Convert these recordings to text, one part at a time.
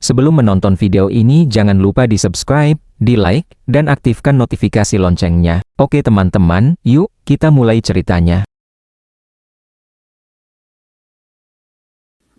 Sebelum menonton video ini jangan lupa di-subscribe, di-like, dan aktifkan notifikasi loncengnya. Oke teman-teman, yuk kita mulai ceritanya.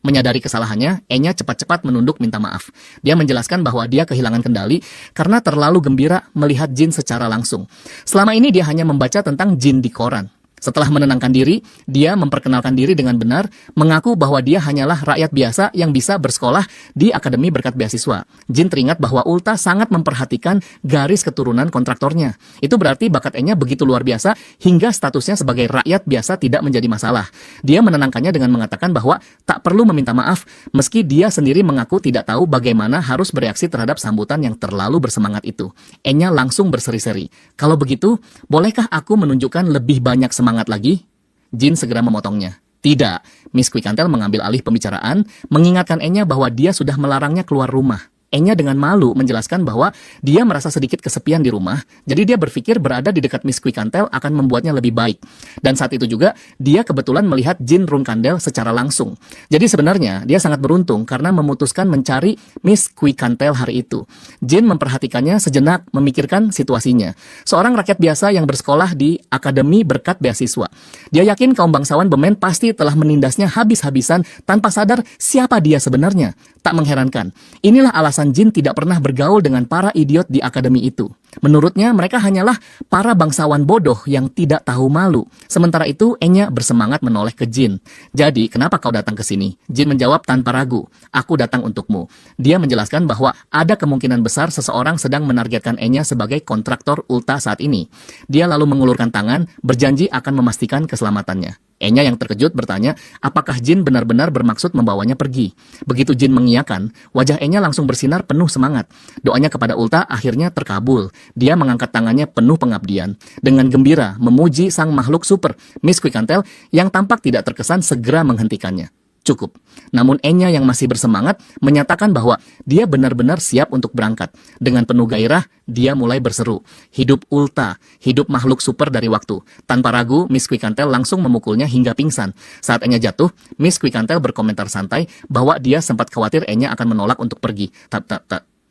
Menyadari kesalahannya, Enya cepat-cepat menunduk minta maaf. Dia menjelaskan bahwa dia kehilangan kendali karena terlalu gembira melihat jin secara langsung. Selama ini dia hanya membaca tentang jin di koran. Setelah menenangkan diri, dia memperkenalkan diri dengan benar, mengaku bahwa dia hanyalah rakyat biasa yang bisa bersekolah di Akademi Berkat Beasiswa. Jin teringat bahwa Ulta sangat memperhatikan garis keturunan kontraktornya. Itu berarti bakat Enya begitu luar biasa hingga statusnya sebagai rakyat biasa tidak menjadi masalah. Dia menenangkannya dengan mengatakan bahwa tak perlu meminta maaf, meski dia sendiri mengaku tidak tahu bagaimana harus bereaksi terhadap sambutan yang terlalu bersemangat itu. Enya langsung berseri-seri. Kalau begitu, bolehkah aku menunjukkan lebih banyak semangat lagi? Jin segera memotongnya. Tidak, Miss Quickcantel mengambil alih pembicaraan, mengingatkan Enya bahwa dia sudah melarangnya keluar rumah. Enya dengan malu menjelaskan bahwa dia merasa sedikit kesepian di rumah, jadi dia berpikir berada di dekat Miss Quickcantel akan membuatnya lebih baik. Dan saat itu juga, dia kebetulan melihat Jin Runekandel secara langsung. Jadi sebenarnya, dia sangat beruntung karena memutuskan mencari Miss Quickcantel hari itu. Jin memperhatikannya sejenak, memikirkan situasinya. Seorang rakyat biasa yang bersekolah di Akademi Berkat Beasiswa. Dia yakin kaum bangsawan Bemen pasti telah menindasnya habis-habisan tanpa sadar siapa dia sebenarnya. Tak mengherankan, inilah alasan Jin tidak pernah bergaul dengan para idiot di akademi itu. Menurutnya, mereka hanyalah para bangsawan bodoh yang tidak tahu malu. Sementara itu, Enya bersemangat menoleh ke Jin. Jadi, kenapa kau datang ke sini? Jin menjawab tanpa ragu, aku datang untukmu. Dia menjelaskan bahwa ada kemungkinan besar seseorang sedang menargetkan Enya sebagai kontraktor Ulta saat ini. Dia lalu mengulurkan tangan, berjanji akan memastikan keselamatannya. Enya yang terkejut bertanya, apakah Jin benar-benar bermaksud membawanya pergi? Begitu Jin mengiyakan, wajah Enya langsung bersinar penuh semangat. Doanya kepada Ulta akhirnya terkabul. Dia mengangkat tangannya penuh pengabdian. Dengan gembira memuji sang makhluk super, Miss Quickcantel, yang tampak tidak terkesan segera menghentikannya. Cukup. Namun Enya yang masih bersemangat menyatakan bahwa dia benar-benar siap untuk berangkat. Dengan penuh gairah, dia mulai berseru, hidup Ulta, hidup makhluk super dari waktu. Tanpa ragu, Miss Quickcantel langsung memukulnya hingga pingsan. Saat Enya jatuh, Miss Quickcantel berkomentar santai bahwa dia sempat khawatir Enya akan menolak untuk pergi.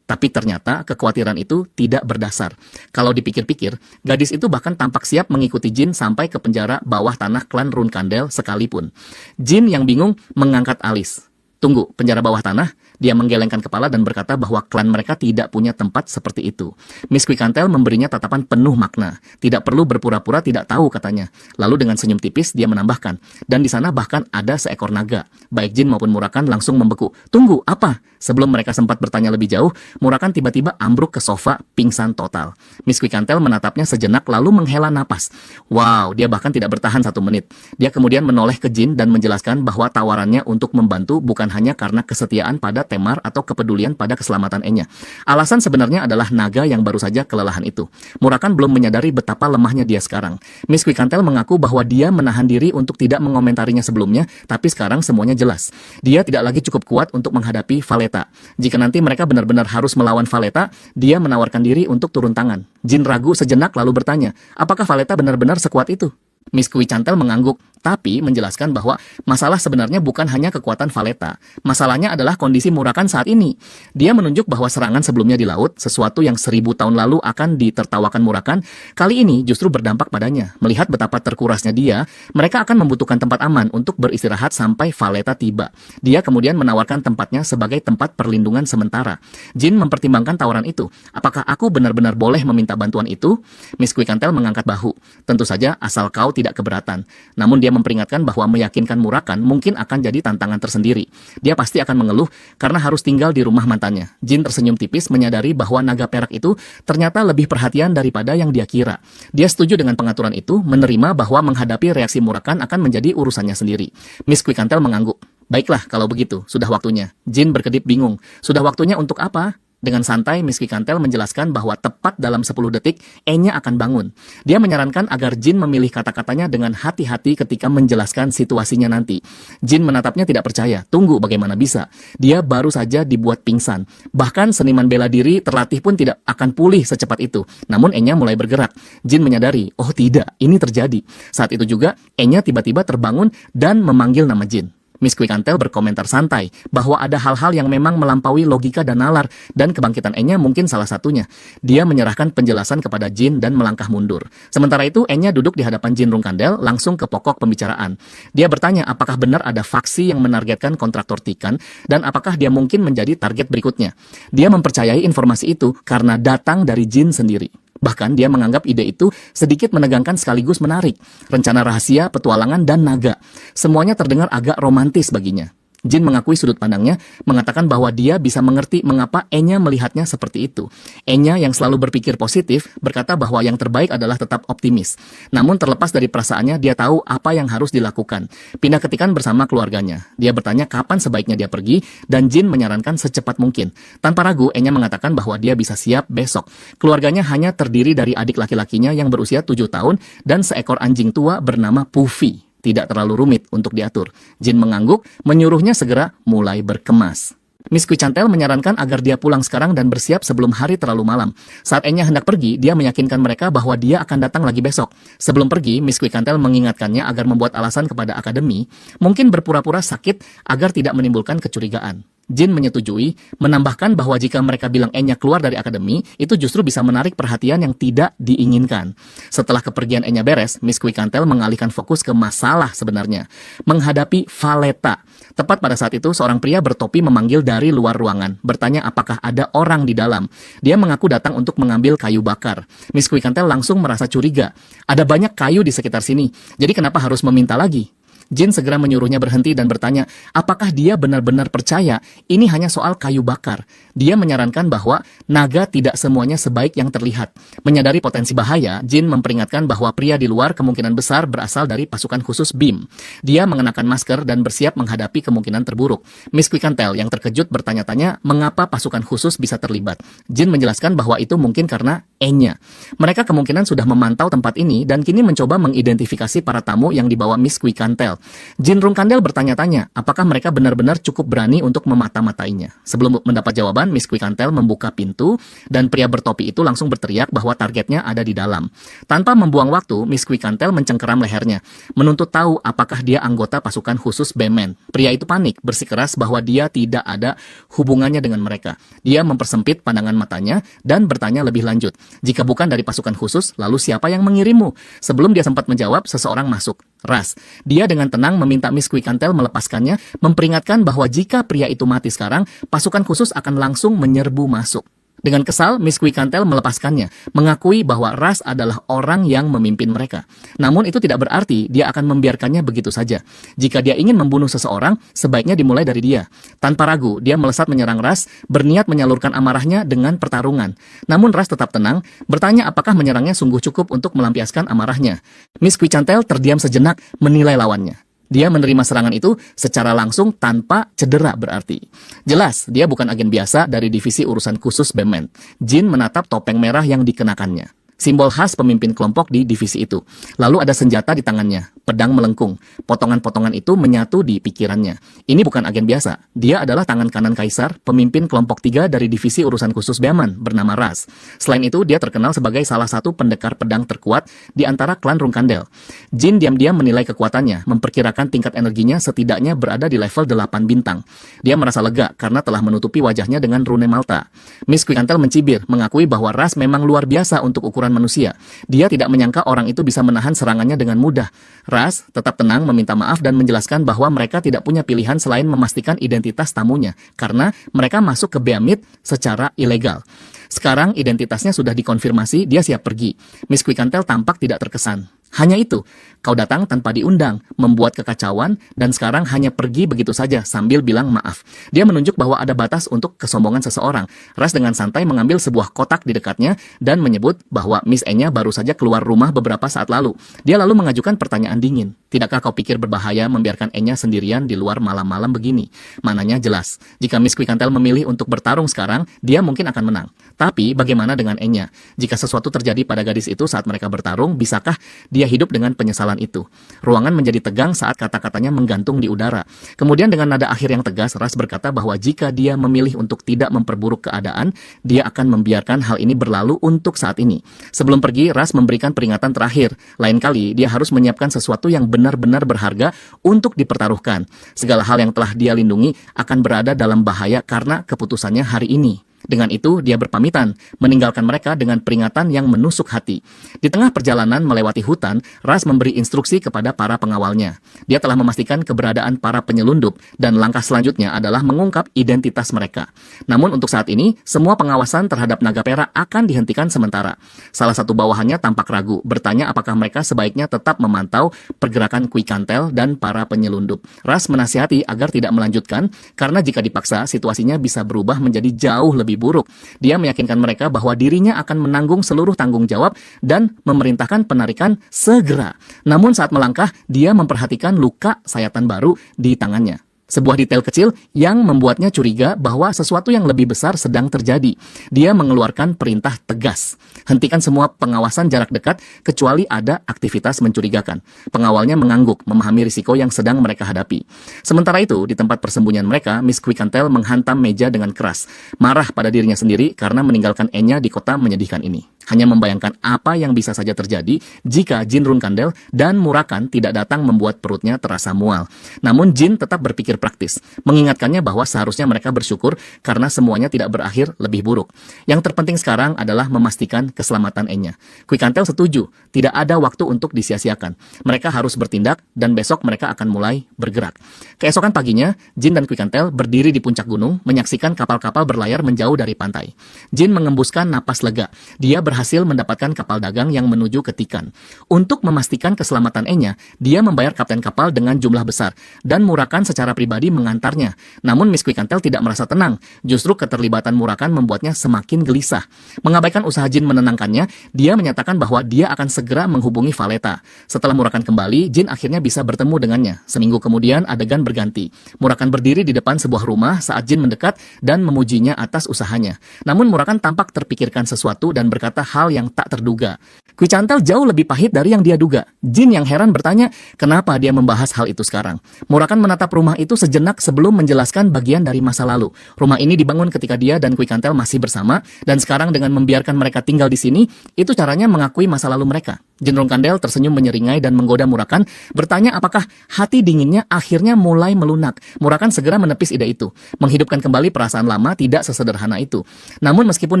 Tapi ternyata kekhawatiran itu tidak berdasar. Kalau dipikir-pikir, gadis itu bahkan tampak siap mengikuti Jin sampai ke penjara bawah tanah klan Runekandel sekalipun. Jin yang bingung mengangkat alis. Tunggu, penjara bawah tanah? Dia menggelengkan kepala dan berkata bahwa klan mereka tidak punya tempat seperti itu. Miss Quickcantel memberinya tatapan penuh makna. Tidak perlu berpura-pura tidak tahu, katanya. Lalu dengan senyum tipis dia menambahkan, dan di sana bahkan ada seekor naga. Baik Jin maupun Murakan langsung membeku. Tunggu, apa? Sebelum mereka sempat bertanya lebih jauh, Murakan tiba-tiba ambruk ke sofa, pingsan total. Miss Quickcantel menatapnya sejenak lalu menghela napas. Wow, dia bahkan tidak bertahan 1 menit. Dia kemudian menoleh ke Jin dan menjelaskan bahwa tawarannya untuk membantu bukan hanya karena kesetiaan pada Temar atau kepedulian pada keselamatan Enya. Alasan sebenarnya adalah naga yang baru saja kelelahan itu. Murakan belum menyadari betapa lemahnya dia sekarang. Miss Quickcantel mengaku bahwa dia menahan diri untuk tidak mengomentarinya sebelumnya, tapi sekarang semuanya jelas. Dia tidak lagi cukup kuat untuk menghadapi Valeta. Jika nanti mereka benar-benar harus melawan Valeta, dia menawarkan diri untuk turun tangan. Jin ragu sejenak lalu bertanya, apakah Valeta benar-benar sekuat itu? Miss Quickcantel mengangguk, tapi menjelaskan bahwa masalah sebenarnya bukan hanya kekuatan Valeta. Masalahnya adalah kondisi Murakan saat ini. Dia menunjuk bahwa serangan sebelumnya di laut, sesuatu yang 1000 tahun lalu akan ditertawakan Murakan, kali ini justru berdampak padanya. Melihat betapa terkurasnya dia, mereka akan membutuhkan tempat aman untuk beristirahat sampai Valeta tiba. Dia kemudian menawarkan tempatnya sebagai tempat perlindungan sementara. Jin mempertimbangkan tawaran itu. Apakah aku benar-benar boleh meminta bantuan itu? Miss Quickcantel mengangkat bahu. Tentu saja asal kau tidak keberatan. Namun dia memperingatkan bahwa meyakinkan Murakan mungkin akan jadi tantangan tersendiri. Dia pasti akan mengeluh karena harus tinggal di rumah mantannya. Jin tersenyum tipis menyadari bahwa naga perak itu ternyata lebih perhatian daripada yang dia kira. Dia setuju dengan pengaturan itu, menerima bahwa menghadapi reaksi Murakan akan menjadi urusannya sendiri. Miss Quickcantel mengangguk. Baiklah kalau begitu, sudah waktunya. Jin berkedip bingung. Sudah waktunya untuk apa? Dengan santai, Miss Quickcantel menjelaskan bahwa tepat dalam 10 detik, Enya akan bangun. Dia menyarankan agar Jin memilih kata-katanya dengan hati-hati ketika menjelaskan situasinya nanti. Jin menatapnya tidak percaya. Tunggu, bagaimana bisa? Dia baru saja dibuat pingsan. Bahkan seniman bela diri terlatih pun tidak akan pulih secepat itu. Namun Enya mulai bergerak. Jin menyadari, oh tidak, ini terjadi. Saat itu juga, Enya tiba-tiba terbangun dan memanggil nama Jin. Miss Quicantel berkomentar santai bahwa ada hal-hal yang memang melampaui logika dan nalar, dan kebangkitan Enya mungkin salah satunya. Dia menyerahkan penjelasan kepada Jin dan melangkah mundur. Sementara itu, Enya duduk di hadapan Jin Rungkandel langsung ke pokok pembicaraan. Dia bertanya apakah benar ada faksi yang menargetkan kontraktor Tikan, dan apakah dia mungkin menjadi target berikutnya. Dia mempercayai informasi itu karena datang dari Jin sendiri. Bahkan dia menganggap ide itu sedikit menegangkan sekaligus menarik. Rencana rahasia, petualangan, dan naga. Semuanya terdengar agak romantis baginya. Jin mengakui sudut pandangnya, mengatakan bahwa dia bisa mengerti mengapa Enya melihatnya seperti itu. Enya yang selalu berpikir positif, berkata bahwa yang terbaik adalah tetap optimis. Namun terlepas dari perasaannya, dia tahu apa yang harus dilakukan. Pindah ketikan bersama keluarganya. Dia bertanya kapan sebaiknya dia pergi, dan Jin menyarankan secepat mungkin. Tanpa ragu, Enya mengatakan bahwa dia bisa siap besok. Keluarganya hanya terdiri dari adik laki-lakinya yang berusia 7 tahun, dan seekor anjing tua bernama Puffy. Tidak terlalu rumit untuk diatur. Jin mengangguk, menyuruhnya segera mulai berkemas. Miss Quicantel menyarankan agar dia pulang sekarang dan bersiap sebelum hari terlalu malam. Saat Enya hendak pergi, dia meyakinkan mereka bahwa dia akan datang lagi besok. Sebelum pergi, Miss Quicantel mengingatkannya agar membuat alasan kepada akademi, mungkin berpura-pura sakit agar tidak menimbulkan kecurigaan. Jin menyetujui, menambahkan bahwa jika mereka bilang Enya keluar dari akademi, itu justru bisa menarik perhatian yang tidak diinginkan. Setelah kepergian Enya beres, Miss Quicantel mengalihkan fokus ke masalah sebenarnya, menghadapi Valletta. Tepat pada saat itu, seorang pria bertopi memanggil dari luar ruangan, bertanya apakah ada orang di dalam. Dia mengaku datang untuk mengambil kayu bakar. Miss Quicantel langsung merasa curiga. Ada banyak kayu di sekitar sini, jadi kenapa harus meminta lagi? Jin segera menyuruhnya berhenti dan bertanya, apakah dia benar-benar percaya ini hanya soal kayu bakar. Dia menyarankan bahwa naga tidak semuanya sebaik yang terlihat. Menyadari potensi bahaya, Jin memperingatkan bahwa pria di luar kemungkinan besar berasal dari pasukan khusus BIM. Dia mengenakan masker dan bersiap menghadapi kemungkinan terburuk. Miss Quicantel yang terkejut bertanya-tanya mengapa pasukan khusus bisa terlibat. Jin menjelaskan bahwa itu mungkin karena Enya. Mereka kemungkinan sudah memantau tempat ini dan kini mencoba mengidentifikasi para tamu yang dibawa Miss Quicantel. Jin Rungkandel bertanya-tanya apakah mereka benar-benar cukup berani untuk memata-matainya. Sebelum mendapat jawaban, Miss Quicantel membuka pintu dan pria bertopi itu langsung berteriak bahwa targetnya ada di dalam. Tanpa membuang waktu, Miss Quicantel mencengkeram lehernya, menuntut tahu apakah dia anggota pasukan khusus Bemen. Pria itu panik, bersikeras bahwa dia tidak ada hubungannya dengan mereka. Dia mempersempit pandangan matanya dan bertanya lebih lanjut. Jika bukan dari pasukan khusus, lalu siapa yang mengirimmu? Sebelum dia sempat menjawab, seseorang masuk. Ras. Dia dengan tenang meminta Miss Quicantel melepaskannya, memperingatkan bahwa jika pria itu mati sekarang, pasukan khusus akan langsung menyerbu masuk. Dengan kesal, Miss Quicantel melepaskannya, mengakui bahwa Ras adalah orang yang memimpin mereka. Namun itu tidak berarti dia akan membiarkannya begitu saja. Jika dia ingin membunuh seseorang, sebaiknya dimulai dari dia. Tanpa ragu, dia melesat menyerang Ras, berniat menyalurkan amarahnya dengan pertarungan. Namun Ras tetap tenang, bertanya apakah menyerangnya sungguh cukup untuk melampiaskan amarahnya. Miss Quicantel terdiam sejenak, menilai lawannya. Dia menerima serangan itu secara langsung tanpa cedera berarti. Jelas, dia bukan agen biasa dari divisi urusan khusus Bemen. Jin menatap topeng merah yang dikenakannya. Simbol khas pemimpin kelompok di divisi itu. Lalu ada senjata di tangannya, pedang melengkung. Potongan-potongan itu menyatu di pikirannya. Ini bukan agen biasa. Dia adalah tangan kanan Kaisar, pemimpin kelompok 3 dari divisi urusan khusus Bemen, bernama Ras. Selain itu, dia terkenal sebagai salah satu pendekar pedang terkuat di antara klan Rungkandel. Jin diam-diam menilai kekuatannya, memperkirakan tingkat energinya setidaknya berada di level 8 bintang. Dia merasa lega karena telah menutupi wajahnya dengan rune Malta. Miss Quicantel mencibir, mengakui bahwa Ras memang luar biasa untuk ukuran manusia. Dia tidak menyangka orang itu bisa menahan serangannya dengan mudah. Ras tetap tenang meminta maaf dan menjelaskan bahwa mereka tidak punya pilihan selain memastikan identitas tamunya, karena mereka masuk ke Beamit secara ilegal. Sekarang identitasnya sudah dikonfirmasi, dia siap pergi. Miss Quicantel tampak tidak terkesan. Hanya itu, kau datang tanpa diundang, membuat kekacauan, dan sekarang hanya pergi begitu saja sambil bilang maaf. Dia menunjuk bahwa ada batas untuk kesombongan seseorang. Ras dengan santai mengambil sebuah kotak di dekatnya dan menyebut bahwa Miss Enya baru saja keluar rumah beberapa saat lalu. Dia lalu mengajukan pertanyaan dingin. Tidakkah kau pikir berbahaya membiarkan Enya sendirian di luar malam-malam begini? Mananya jelas, jika Miss Quicantel memilih untuk bertarung sekarang, dia mungkin akan menang. Tapi bagaimana dengan Enya? Jika sesuatu terjadi pada gadis itu saat mereka bertarung, bisakah dia hidup dengan penyesalan itu. Ruangan menjadi tegang saat kata-katanya menggantung di udara. Kemudian dengan nada akhir yang tegas, Ras berkata bahwa jika dia memilih untuk tidak memperburuk keadaan, dia akan membiarkan hal ini berlalu untuk saat ini. Sebelum pergi, Ras memberikan peringatan terakhir. Lain kali, dia harus menyiapkan sesuatu yang benar-benar berharga untuk dipertaruhkan. Segala hal yang telah dia lindungi akan berada dalam bahaya karena keputusannya hari ini. Dengan itu, dia berpamitan, meninggalkan mereka dengan peringatan yang menusuk hati. Di tengah perjalanan melewati hutan, Ras memberi instruksi kepada para pengawalnya. Dia telah memastikan keberadaan para penyelundup, dan langkah selanjutnya adalah mengungkap identitas mereka. Namun untuk saat ini, semua pengawasan terhadap naga perak akan dihentikan sementara. Salah satu bawahannya tampak ragu, bertanya apakah mereka sebaiknya tetap memantau pergerakan Quikantel dan para penyelundup. Ras menasihati agar tidak melanjutkan, karena jika dipaksa, situasinya bisa berubah menjadi jauh lebih buruk. Dia meyakinkan mereka bahwa dirinya akan menanggung seluruh tanggung jawab dan memerintahkan penarikan segera. Namun saat melangkah, dia memperhatikan luka sayatan baru di tangannya. Sebuah detail kecil yang membuatnya curiga bahwa sesuatu yang lebih besar sedang terjadi. Dia mengeluarkan perintah tegas. Hentikan semua pengawasan jarak dekat kecuali ada aktivitas mencurigakan. Pengawalnya mengangguk, memahami risiko yang sedang mereka hadapi. Sementara itu, di tempat persembunyian mereka, Miss Quikantel menghantam meja dengan keras. Marah pada dirinya sendiri karena meninggalkan Enya di kota menyedihkan ini. Hanya membayangkan apa yang bisa saja terjadi jika Jin Runkandel dan Murakan tidak datang membuat perutnya terasa mual. Namun Jin tetap berpikir praktis, mengingatkannya bahwa seharusnya mereka bersyukur karena semuanya tidak berakhir lebih buruk. Yang terpenting sekarang adalah memastikan keselamatan Enya. Quikantel setuju, tidak ada waktu untuk disia-siakan. Mereka harus bertindak dan besok mereka akan mulai bergerak. Keesokan paginya, Jin dan Quikantel berdiri di puncak gunung menyaksikan kapal-kapal berlayar menjauh dari pantai. Jin mengembuskan napas lega. Dia berhasil mendapatkan kapal dagang yang menuju ke Tikan. Untuk memastikan keselamatan Enya, dia membayar kapten kapal dengan jumlah besar dan Murakan secara pribadi mengantarnya. Namun Miss Quikantel tidak merasa tenang. Justru keterlibatan Murakan membuatnya semakin gelisah. Mengabaikan usaha Jin menenangkannya, dia menyatakan bahwa dia akan segera menghubungi Valeta. Setelah Murakan kembali, Jin akhirnya bisa bertemu dengannya. Seminggu kemudian adegan berganti. Murakan berdiri di depan sebuah rumah saat Jin mendekat dan memujinya atas usahanya. Namun Murakan tampak terpikirkan sesuatu dan berkata hal yang tak terduga. Quikantel jauh lebih pahit dari yang dia duga. Jin yang heran bertanya, kenapa dia membahas hal itu sekarang? Murakan menatap rumah itu sejenak sebelum menjelaskan bagian dari masa lalu. Rumah ini dibangun ketika dia dan Quikantel masih bersama, dan sekarang dengan membiarkan mereka tinggal di sini, itu caranya mengakui masa lalu mereka. Jin Runkandel tersenyum menyeringai dan menggoda Murakan, bertanya apakah hati dinginnya akhirnya mulai melunak. Murakan segera menepis ide itu. Menghidupkan kembali perasaan lama tidak sesederhana itu. Namun meskipun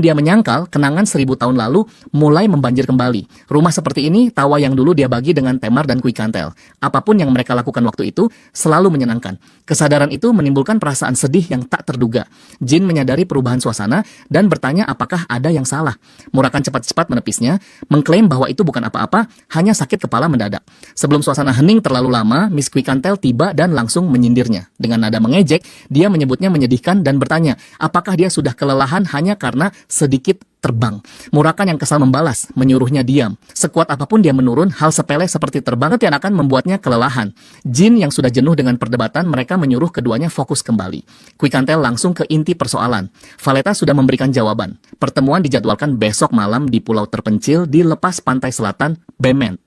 dia menyangkal, kenangan 1000 tahun lalu mulai membanjir kembali. Rumah seperti ini, tawa yang dulu dia bagi dengan Temar dan Quikantel. Apapun yang mereka lakukan waktu itu, selalu menyenangkan. Kesadaran itu menimbulkan perasaan sedih yang tak terduga. Jin menyadari perubahan suasana dan bertanya apakah ada yang salah. Murakan cepat-cepat menepisnya, mengklaim bahwa itu bukan apa-apa, hanya sakit kepala mendadak. Sebelum suasana hening terlalu lama, Miss Quikantel tiba dan langsung menyindirnya. Dengan nada mengejek, dia menyebutnya menyedihkan dan bertanya, apakah dia sudah kelelahan hanya karena sedikit terbang. Murakan yang kesal membalas, menyuruhnya diam. Sekuat apapun dia menurun, hal sepele seperti terbang tidak akan membuatnya kelelahan. Jin yang sudah jenuh dengan perdebatan, mereka menyuruh keduanya fokus kembali. Quikantel langsung ke inti persoalan. Valeta sudah memberikan jawaban. Pertemuan dijadwalkan besok malam di pulau terpencil di lepas pantai selatan Bement.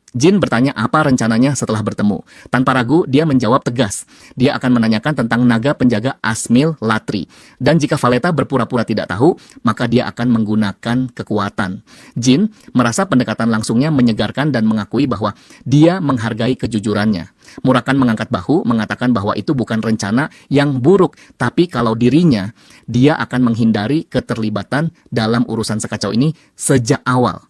Jin bertanya apa rencananya setelah bertemu. Tanpa ragu, dia menjawab tegas. Dia akan menanyakan tentang naga penjaga Asmil Latri. Dan jika Valeta berpura-pura tidak tahu, maka dia akan menggunakan kekuatan. Jin merasa pendekatan langsungnya menyegarkan dan mengakui bahwa dia menghargai kejujurannya. Murakan mengangkat bahu, mengatakan bahwa itu bukan rencana yang buruk, tapi kalau dirinya, dia akan menghindari keterlibatan dalam urusan sekacau ini sejak awal.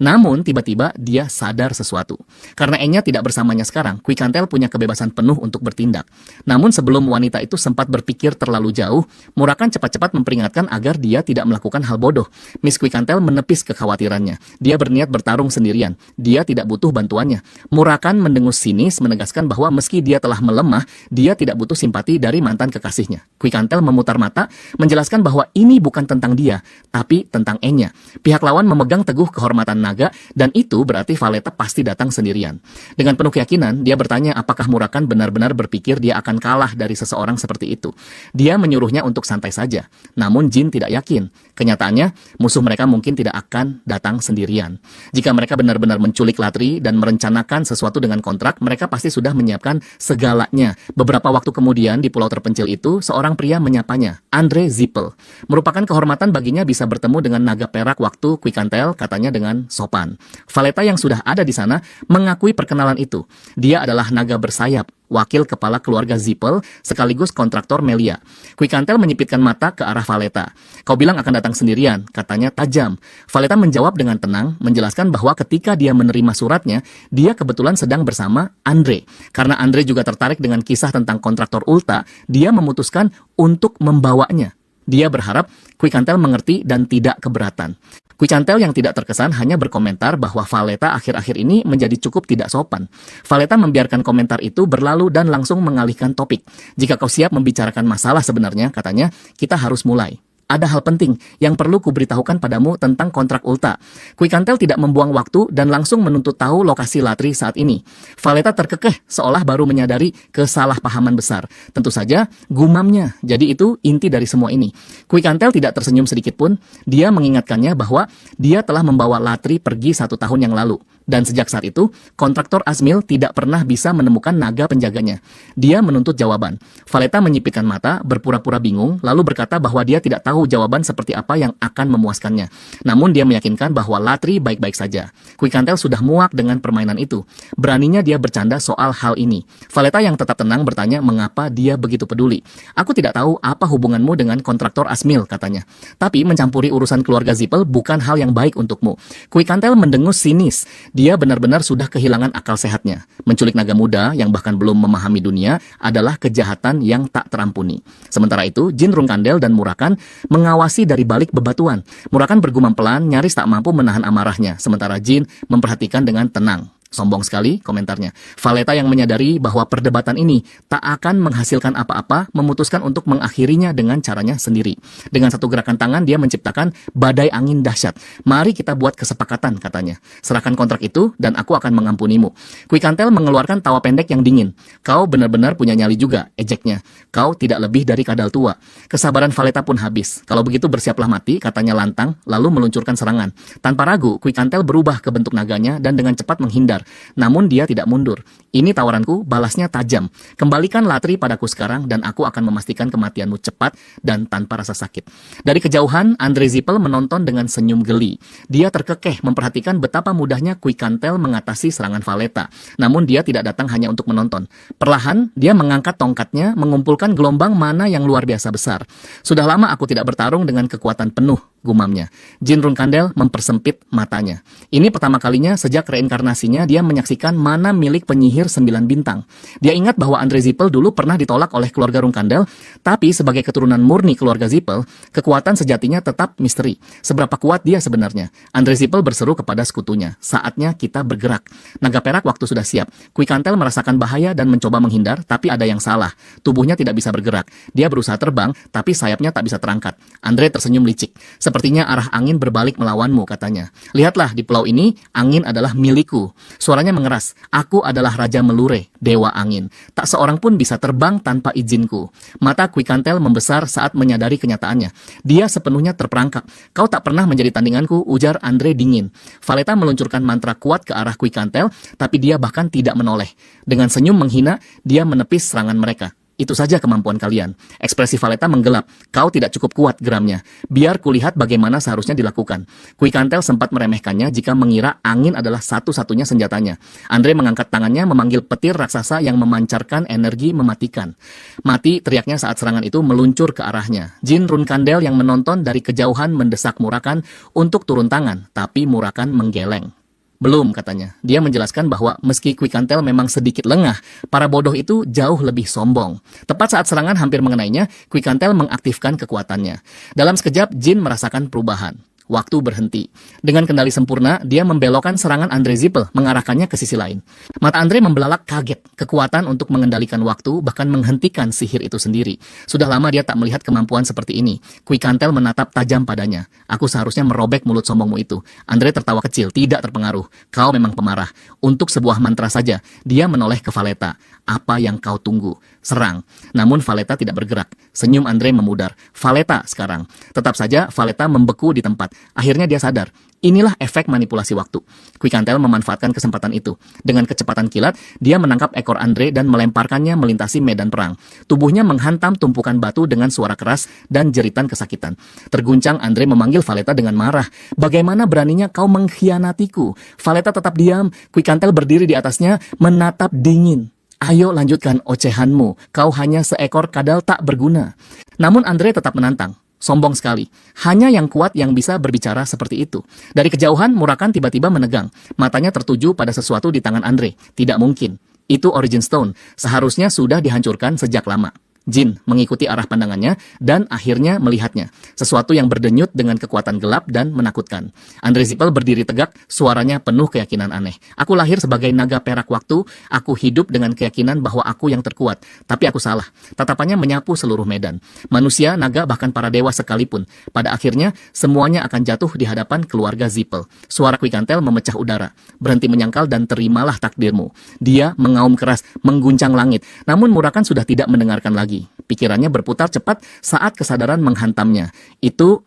Namun, tiba-tiba dia sadar sesuatu. Karena Enya tidak bersamanya sekarang, Quikantel punya kebebasan penuh untuk bertindak. Namun sebelum wanita itu sempat berpikir terlalu jauh, Murakan cepat-cepat memperingatkan agar dia tidak melakukan hal bodoh. Miss Quikantel menepis kekhawatirannya. Dia berniat bertarung sendirian. Dia tidak butuh bantuannya. Murakan mendengus sinis menegaskan bahwa meski dia telah melemah, dia tidak butuh simpati dari mantan kekasihnya. Quikantel memutar mata, menjelaskan bahwa ini bukan tentang dia, tapi tentang Enya. Pihak lawan memegang teguh kehormatan naga naga, dan itu berarti Valletta pasti datang sendirian. Dengan penuh keyakinan, dia bertanya apakah Murakan benar-benar berpikir dia akan kalah dari seseorang seperti itu. Dia menyuruhnya untuk santai saja, namun Jin tidak yakin. Kenyataannya, musuh mereka mungkin tidak akan datang sendirian. Jika mereka benar-benar menculik Latri dan merencanakan sesuatu dengan kontrak, mereka pasti sudah menyiapkan segalanya. Beberapa waktu kemudian di pulau terpencil itu, seorang pria menyapanya, Andre Zippel. Merupakan kehormatan baginya bisa bertemu dengan naga perak waktu Quicantel, katanya dengan sopan. Valletta yang sudah ada di sana mengakui perkenalan itu. Dia adalah naga bersayap, wakil kepala keluarga Zippel, sekaligus kontraktor Melia. Quicantel menyipitkan mata ke arah Valletta. Kau bilang akan datang sendirian, katanya tajam. Valletta menjawab dengan tenang, menjelaskan bahwa ketika dia menerima suratnya, dia kebetulan sedang bersama Andre. Karena Andre juga tertarik dengan kisah tentang kontraktor Ulta, dia memutuskan untuk membawanya. Dia berharap Quicantel mengerti dan tidak keberatan. Quicantel yang tidak terkesan hanya berkomentar bahwa Valletta akhir-akhir ini menjadi cukup tidak sopan. Valletta membiarkan komentar itu berlalu dan langsung mengalihkan topik. Jika kau siap membicarakan masalah sebenarnya, katanya, kita harus mulai. Ada hal penting yang perlu kuberitahukan padamu tentang kontrak Ulta. Quicantel tidak membuang waktu dan langsung menuntut tahu lokasi Latri saat ini. Valletta terkekeh seolah baru menyadari kesalahpahaman besar. Tentu saja, gumamnya. Jadi itu inti dari semua ini. Quicantel tidak tersenyum sedikit pun. Dia mengingatkannya bahwa dia telah membawa Latri pergi 1 tahun yang lalu. Dan sejak saat itu, kontraktor Asmil tidak pernah bisa menemukan naga penjaganya. Dia menuntut jawaban. Valletta menyipitkan mata, berpura-pura bingung, lalu berkata bahwa dia tidak tahu jawaban seperti apa yang akan memuaskannya. Namun dia meyakinkan bahwa Latri baik-baik saja. Quicantel sudah muak dengan permainan itu. Beraninya dia bercanda soal hal ini. Valletta yang tetap tenang bertanya mengapa dia begitu peduli. Aku tidak tahu apa hubunganmu dengan kontraktor Asmil, katanya. Tapi mencampuri urusan keluarga Zippel bukan hal yang baik untukmu. Quicantel mendengus sinis. Dia benar-benar sudah kehilangan akal sehatnya. Menculik naga muda yang bahkan belum memahami dunia adalah kejahatan yang tak terampuni. Sementara itu, Jin Rumkandel dan Murakan mengawasi dari balik bebatuan. Murakan bergumam pelan, nyaris tak mampu menahan amarahnya, sementara Jin memperhatikan dengan tenang. Sombong sekali komentarnya. Valletta yang menyadari bahwa perdebatan ini tak akan menghasilkan apa-apa, memutuskan untuk mengakhirinya dengan caranya sendiri. Dengan satu gerakan tangan, dia menciptakan badai angin dahsyat. Mari kita buat kesepakatan, katanya. Serahkan kontrak itu, dan aku akan mengampunimu. Quicantel mengeluarkan tawa pendek yang dingin. Kau benar-benar punya nyali juga, ejeknya. Kau tidak lebih dari kadal tua. Kesabaran Valletta pun habis. Kalau begitu bersiaplah mati, katanya lantang, lalu meluncurkan serangan. Tanpa ragu, Quicantel berubah ke bentuk naganya dan dengan cepat menghindar. Namun dia tidak mundur. Ini tawaranku, balasnya tajam. Kembalikan Latri padaku sekarang dan aku akan memastikan kematianmu cepat dan tanpa rasa sakit. Dari kejauhan, Andre Zippel menonton dengan senyum geli. Dia terkekeh memperhatikan betapa mudahnya Quicantel mengatasi serangan Valletta. Namun dia tidak datang hanya untuk menonton. Perlahan, dia mengangkat tongkatnya, mengumpulkan gelombang mana yang luar biasa besar. Sudah lama aku tidak bertarung dengan kekuatan penuh, gumamnya. Jin Rumkandel mempersempit matanya. Ini pertama kalinya sejak reinkarnasinya dia menyaksikan mana milik penyihir 9 bintang. Dia ingat bahwa Andre Zippel dulu pernah ditolak oleh keluarga Rumkandel, tapi sebagai keturunan murni keluarga Zippel, kekuatan sejatinya tetap misteri. Seberapa kuat dia sebenarnya? Andre Zippel berseru kepada sekutunya, saatnya kita bergerak. Naga perak waktu sudah siap. Quicantel merasakan bahaya dan mencoba menghindar, tapi ada yang salah. Tubuhnya tidak bisa bergerak. Dia berusaha terbang, tapi sayapnya tak bisa terangkat. Andre tersenyum licik. Sepertinya arah angin berbalik melawanmu, katanya. Lihatlah, di pulau ini, angin adalah milikku. Suaranya mengeras. Aku adalah Raja Melure, Dewa Angin. Tak seorang pun bisa terbang tanpa izinku. Mata Quicantel membesar saat menyadari kenyataannya. Dia sepenuhnya terperangkap. Kau tak pernah menjadi tandinganku, ujar Andre dingin. Valletta meluncurkan mantra kuat ke arah Quicantel, tapi dia bahkan tidak menoleh. Dengan senyum menghina, dia menepis serangan mereka. Itu saja kemampuan kalian. Ekspresi Valletta menggelap. Kau tidak cukup kuat, geramnya. Biar kulihat bagaimana seharusnya dilakukan. Quicantel sempat meremehkannya jika mengira angin adalah satu-satunya senjatanya. Andre mengangkat tangannya memanggil petir raksasa yang memancarkan energi mematikan. Mati, teriaknya saat serangan itu meluncur ke arahnya. Jin Rumkandel yang menonton dari kejauhan mendesak Murakan untuk turun tangan, tapi Murakan menggeleng. Belum, katanya. Dia menjelaskan bahwa meski Quicantel memang sedikit lengah, para bodoh itu jauh lebih sombong. Tepat saat serangan hampir mengenainya, Quicantel mengaktifkan kekuatannya. Dalam sekejap, Jin merasakan perubahan. waktu berhenti. Dengan kendali sempurna, dia membelokkan serangan Andre Zippel, mengarahkannya ke sisi lain. Mata Andre membelalak kaget, kekuatan untuk mengendalikan waktu, bahkan menghentikan sihir itu sendiri. Sudah lama dia tak melihat kemampuan seperti ini. Kui Kantel menatap tajam padanya. Aku seharusnya merobek mulut sombongmu itu. Andre tertawa kecil, tidak terpengaruh. Kau memang pemarah. Untuk sebuah mantra saja, dia menoleh ke Valletta. Apa yang kau tunggu? Serang. Namun Valletta tidak bergerak. Senyum Andre memudar. Valletta sekarang. Tetap saja Valletta membeku di tempat. Akhirnya dia sadar. Inilah efek manipulasi waktu. Kui Kantel memanfaatkan kesempatan itu. Dengan kecepatan kilat, dia menangkap ekor Andre dan melemparkannya melintasi medan perang. Tubuhnya menghantam tumpukan batu dengan suara keras dan jeritan kesakitan. Terguncang, Andre memanggil Valletta dengan marah. Bagaimana beraninya kau mengkhianatiku? Valletta tetap diam. Kui Kantel berdiri di atasnya, menatap dingin. Ayo lanjutkan ocehanmu, kau hanya seekor kadal tak berguna. Namun Andre tetap menantang. Sombong sekali. Hanya yang kuat yang bisa berbicara seperti itu. Dari kejauhan, Murakan tiba-tiba menegang. Matanya tertuju pada sesuatu di tangan Andre. Tidak mungkin. Itu Origin Stone. Seharusnya sudah dihancurkan sejak lama. Jin mengikuti arah pandangannya dan akhirnya melihatnya. Sesuatu yang berdenyut dengan kekuatan gelap dan menakutkan. Andre Zippel berdiri tegak, suaranya penuh keyakinan aneh. Aku lahir sebagai naga perak waktu, aku hidup dengan keyakinan bahwa aku yang terkuat. Tapi aku salah. Tatapannya menyapu seluruh medan. Manusia, naga, bahkan para dewa sekalipun. Pada akhirnya, semuanya akan jatuh di hadapan keluarga Zippel. Suara Kui Kantel memecah udara. Berhenti menyangkal dan terimalah takdirmu. Dia mengaum keras, mengguncang langit. Namun Murakan sudah tidak mendengarkan lagi. Pikirannya berputar cepat saat kesadaran menghantamnya. Itu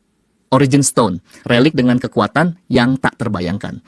Origin Stone, relik dengan kekuatan yang tak terbayangkan.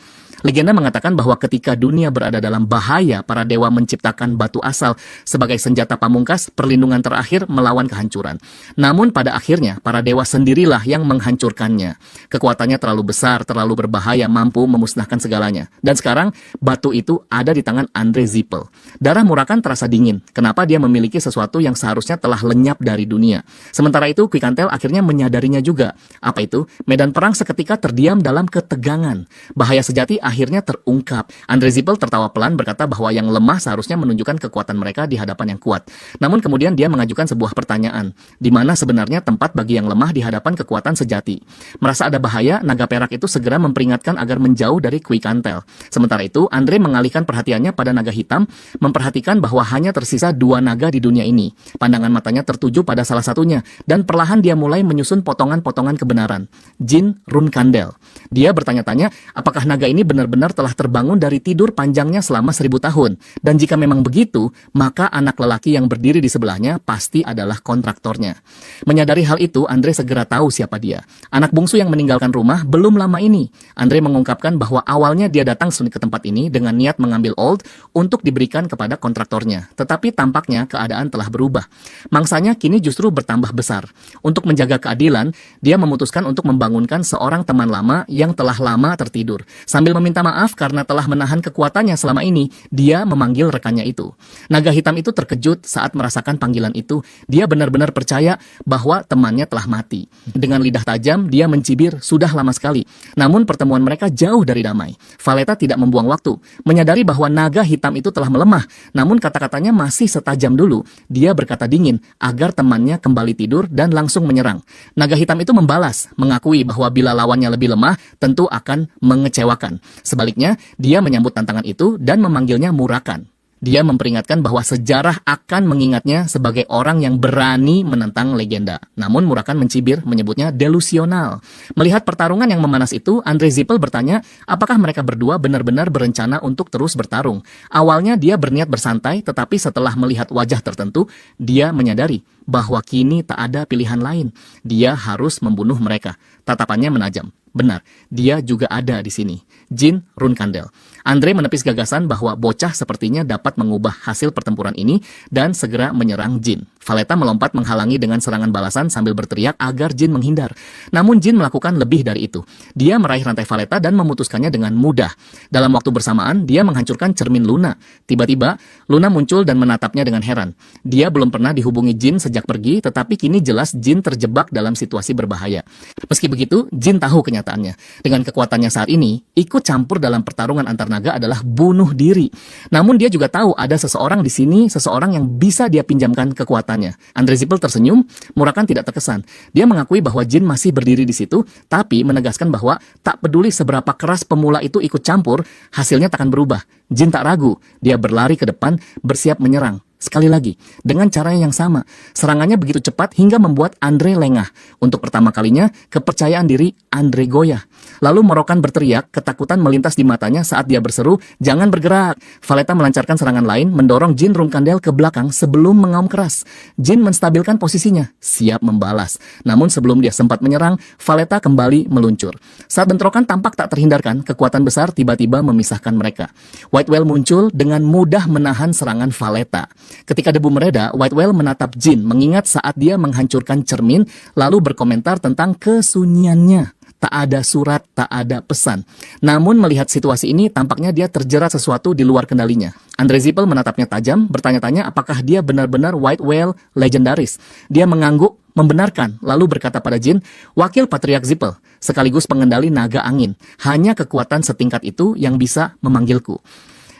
Legenda mengatakan bahwa ketika dunia berada dalam bahaya, para dewa menciptakan batu asal sebagai senjata pamungkas, perlindungan terakhir melawan kehancuran. Namun pada akhirnya, para dewa sendirilah yang menghancurkannya. Kekuatannya terlalu besar, terlalu berbahaya, mampu memusnahkan segalanya. Dan sekarang, batu itu ada di tangan Andre Zippel. Darah Murakan terasa dingin. Kenapa dia memiliki sesuatu yang seharusnya telah lenyap dari dunia? Sementara itu, Kui Kantel akhirnya menyadarinya juga. Apa itu? Medan perang seketika terdiam dalam ketegangan. Bahaya sejati akhirnya terungkap. Andre Zippel tertawa pelan berkata bahwa yang lemah seharusnya menunjukkan kekuatan mereka di hadapan yang kuat. Namun kemudian dia mengajukan sebuah pertanyaan. Di mana sebenarnya tempat bagi yang lemah di hadapan kekuatan sejati? Merasa ada bahaya, naga perak itu segera memperingatkan agar menjauh dari Kui Kantel. Sementara itu, Andre mengalihkan perhatiannya pada naga hitam, memperhatikan bahwa hanya tersisa 2 naga di dunia ini. Pandangan matanya tertuju pada salah satunya, dan perlahan dia mulai menyusun potongan-potongan kebenaran. Jin Runkandel. Dia bertanya-tanya, apakah naga ini benar-benar telah terbangun dari tidur panjangnya selama 1000 tahun. Dan jika memang begitu, maka anak lelaki yang berdiri di sebelahnya pasti adalah kontraktornya. Menyadari hal itu, Andre segera tahu siapa dia. Anak bungsu yang meninggalkan rumah belum lama ini. Andre mengungkapkan bahwa awalnya dia datang ke tempat ini dengan niat mengambil Old untuk diberikan kepada kontraktornya. Tetapi tampaknya keadaan telah berubah. Mangsanya kini justru bertambah besar. Untuk menjaga keadilan, dia memutuskan untuk membangunkan seorang teman lama yang telah lama tertidur. Sambil meminta maaf karena telah menahan kekuatannya selama ini, dia memanggil rekannya itu. Naga hitam itu terkejut saat merasakan panggilan itu. Dia benar-benar percaya bahwa temannya telah mati. Dengan lidah tajam, dia mencibir, sudah lama sekali. Namun pertemuan mereka jauh dari damai. Valletta tidak membuang waktu. Menyadari bahwa naga hitam itu telah melemah, namun kata-katanya masih setajam dulu. Dia berkata dingin agar temannya kembali tidur dan langsung menyerang. Naga hitam itu membalas, mengakui bahwa bila lawannya lebih lemah, tentu akan mengecewakan. Sebaliknya, dia menyambut tantangan itu dan memanggilnya Murakan. Dia memperingatkan bahwa sejarah akan mengingatnya sebagai orang yang berani menentang legenda. Namun Murakan mencibir, menyebutnya delusional. Melihat pertarungan yang memanas itu, Andre Zippel bertanya apakah mereka berdua benar-benar berencana untuk terus bertarung. Awalnya dia berniat bersantai, tetapi setelah melihat wajah tertentu, dia menyadari bahwa kini tak ada pilihan lain. Dia harus membunuh mereka. Tatapannya menajam. Benar, dia juga ada di sini. Jin Runkandel. Andre menepis gagasan bahwa bocah sepertinya dapat mengubah hasil pertempuran ini dan segera menyerang Jin. Valletta melompat menghalangi dengan serangan balasan sambil berteriak agar Jin menghindar. Namun Jin melakukan lebih dari itu. Dia meraih rantai Valletta dan memutuskannya dengan mudah. Dalam waktu bersamaan, dia menghancurkan cermin Luna. Tiba-tiba, Luna muncul dan menatapnya dengan heran. Dia belum pernah dihubungi Jin sejak diajak pergi, tetapi kini jelas Jin terjebak dalam situasi berbahaya. Meski begitu, Jin tahu kenyataannya. Dengan kekuatannya saat ini, ikut campur dalam pertarungan antar naga adalah bunuh diri. Namun dia juga tahu ada seseorang di sini, seseorang yang bisa dia pinjamkan kekuatannya. Andre Zippel tersenyum, Murakan tidak terkesan. Dia mengakui bahwa Jin masih berdiri di situ, tapi menegaskan bahwa tak peduli seberapa keras pemula itu ikut campur, hasilnya takkan berubah. Jin tak ragu, dia berlari ke depan, bersiap menyerang. Sekali lagi, dengan cara yang sama, serangannya begitu cepat hingga membuat Andre lengah. Untuk pertama kalinya, kepercayaan diri Andre goyah. Lalu Murakan berteriak, ketakutan melintas di matanya saat dia berseru, "Jangan bergerak!" Valletta melancarkan serangan lain, mendorong Jin Rumkandel ke belakang sebelum mengaum keras. Jin menstabilkan posisinya, siap membalas. Namun sebelum dia sempat menyerang, Valletta kembali meluncur. Saat bentrokan tampak tak terhindarkan, kekuatan besar tiba-tiba memisahkan mereka. Whitewell muncul dengan mudah menahan serangan Valletta. Ketika debu mereda, Whitewell menatap Jin mengingat saat dia menghancurkan cermin lalu berkomentar tentang kesunyiannya. Tak ada surat, tak ada pesan. Namun melihat situasi ini, tampaknya dia terjerat sesuatu di luar kendalinya. Andre Zippel menatapnya tajam, bertanya-tanya apakah dia benar-benar Whitewell legendaris. Dia mengangguk, membenarkan, lalu berkata pada Jin, "Wakil Patriark Zippel, sekaligus pengendali naga angin. Hanya kekuatan setingkat itu yang bisa memanggilku."